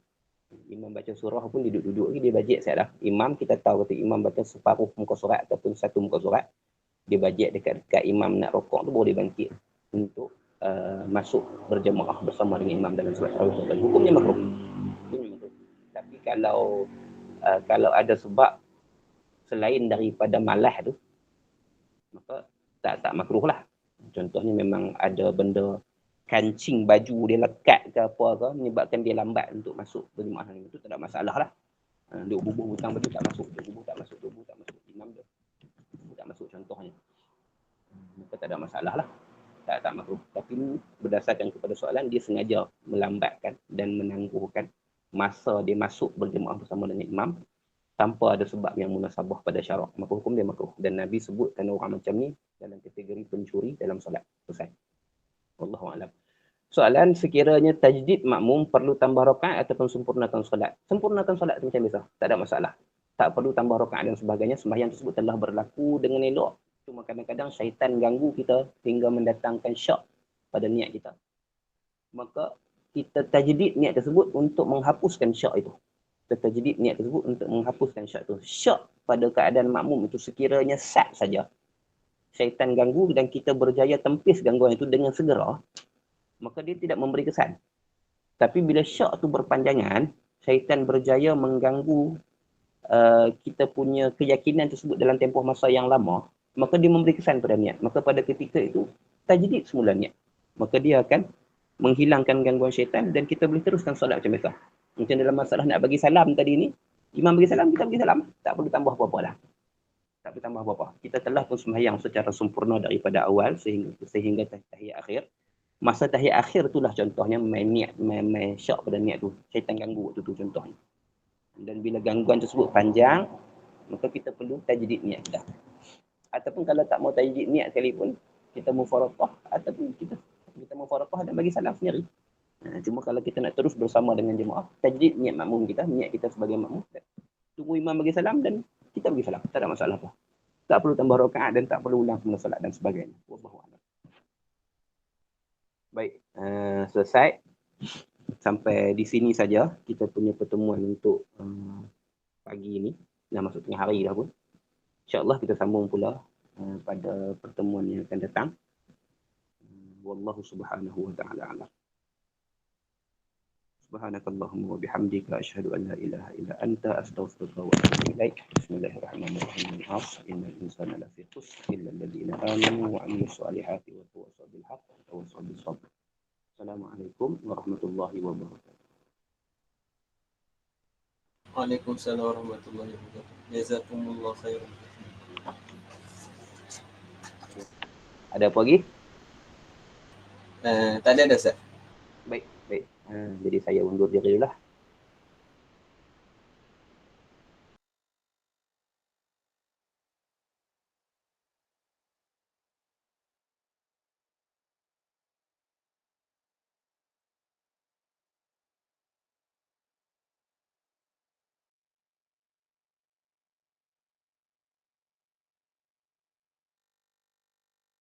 Imam baca surah pun dia duduk-duduk lagi, dia bajet set lah. Imam, kita tahu kata imam baca separuh muka surat ataupun satu muka surat, dia bajet dekat imam nak rokok tu, baru dia bangkit untuk masuk berjemaah bersama dengan imam dalam solat tarawih. Hukumnya makruh. Tapi kalau ada sebab selain daripada malas tu, maka tak makruh lah. Contohnya memang ada benda kancing baju dia lekat ke apa ke menyebabkan dia lambat untuk masuk berjemaah dengan itu, tak ada masalah lah. Duk bubuh hutang baju tak masuk, duk bubuh tak masuk, imam dia tak masuk contohnya, maka tak ada masalah lah. Tak makruh. Tapi berdasarkan kepada soalan, dia sengaja melambatkan dan menangguhkan masa dia masuk berjemaah bersama dengan imam tanpa ada sebab yang munasabah pada syarak, maka hukum dia makruh. Dan Nabi sebutkan orang macam ni dalam kategori pencuri dalam solat. Selesai. Wallahu a'lam. Soalan, sekiranya tajdid makmum perlu tambah rakaat ataupun sempurnakan solat? Sempurnakan solat tu macam biasa, tak ada masalah. Tak perlu tambah rakaat dan sebagainya, sembahyang tersebut telah berlaku dengan elok. Cuma kadang-kadang syaitan ganggu kita hingga mendatangkan syak pada niat kita. Maka kita tajdid niat tersebut untuk menghapuskan syak itu. Kita tajdid niat tersebut untuk menghapuskan syak itu. Syak pada keadaan makmum itu sekiranya sat saja, syaitan ganggu dan kita berjaya tempis gangguan itu dengan segera, maka dia tidak memberi kesan. Tapi bila syak tu berpanjangan, syaitan berjaya mengganggu kita punya keyakinan tersebut dalam tempoh masa yang lama, maka dia memberi kesan pada niat. Maka pada ketika itu, tajdid semula niat. Maka dia akan menghilangkan gangguan syaitan dan kita boleh teruskan solat macam biasa. Macam dalam masalah nak bagi salam tadi ni, imam bagi salam, kita bagi salam. Tak perlu tambah apa-apa lah. Tak perlu tambah apa-apa. Kita telah pun sembahyang secara sempurna daripada awal sehingga tahiyat akhir. Masa tahiyat akhir itulah contohnya main niat, main syak pada niat tu. Syaitan ganggu waktu tu contohnya. Dan bila gangguan tersebut panjang, maka kita perlu tajdid niat kita. Ataupun kalau tak mau tajdid niat sekalipun, kita mufaraqah ataupun kita mufaraqah dan bagi salam sendiri. Cuma kalau kita nak terus bersama dengan jemaah, tajdid niat makmum kita, niat kita sebagai makmum. Tunggu imam bagi salam dan kita bagi salam. Tak ada masalah apa. Tak perlu tambah rakaat dan tak perlu ulang semula solat dan sebagainya. Wallahu a'lam. Baik, selesai. Sampai di sini saja kita punya pertemuan untuk pagi ini. Dah masuk tengah hari dah pun. InsyaAllah kita sambung pula pada pertemuan yang akan datang. Wallahu subhanahu wa ta'ala a'lam. Subhanakallahumma wa bihamdika asyhadu an la ilaha illa anta astaghfiruka wa atubu ilaik. Bismillahirrahmanirrahim. Innal insana lafi khusr illa alladhina amanu wa 'amilus solihati wa tawassaw bil haqq wa tawassaw bis sabr. Assalamualaikum warahmatullahi wabarakatuh. Waalaikumsalam warahmatullahi wabarakatuh. Jazakumullah khairan. Ada apa lagi? Tak ada Ustaz. Baik. Jadi saya undur diri dulu lah.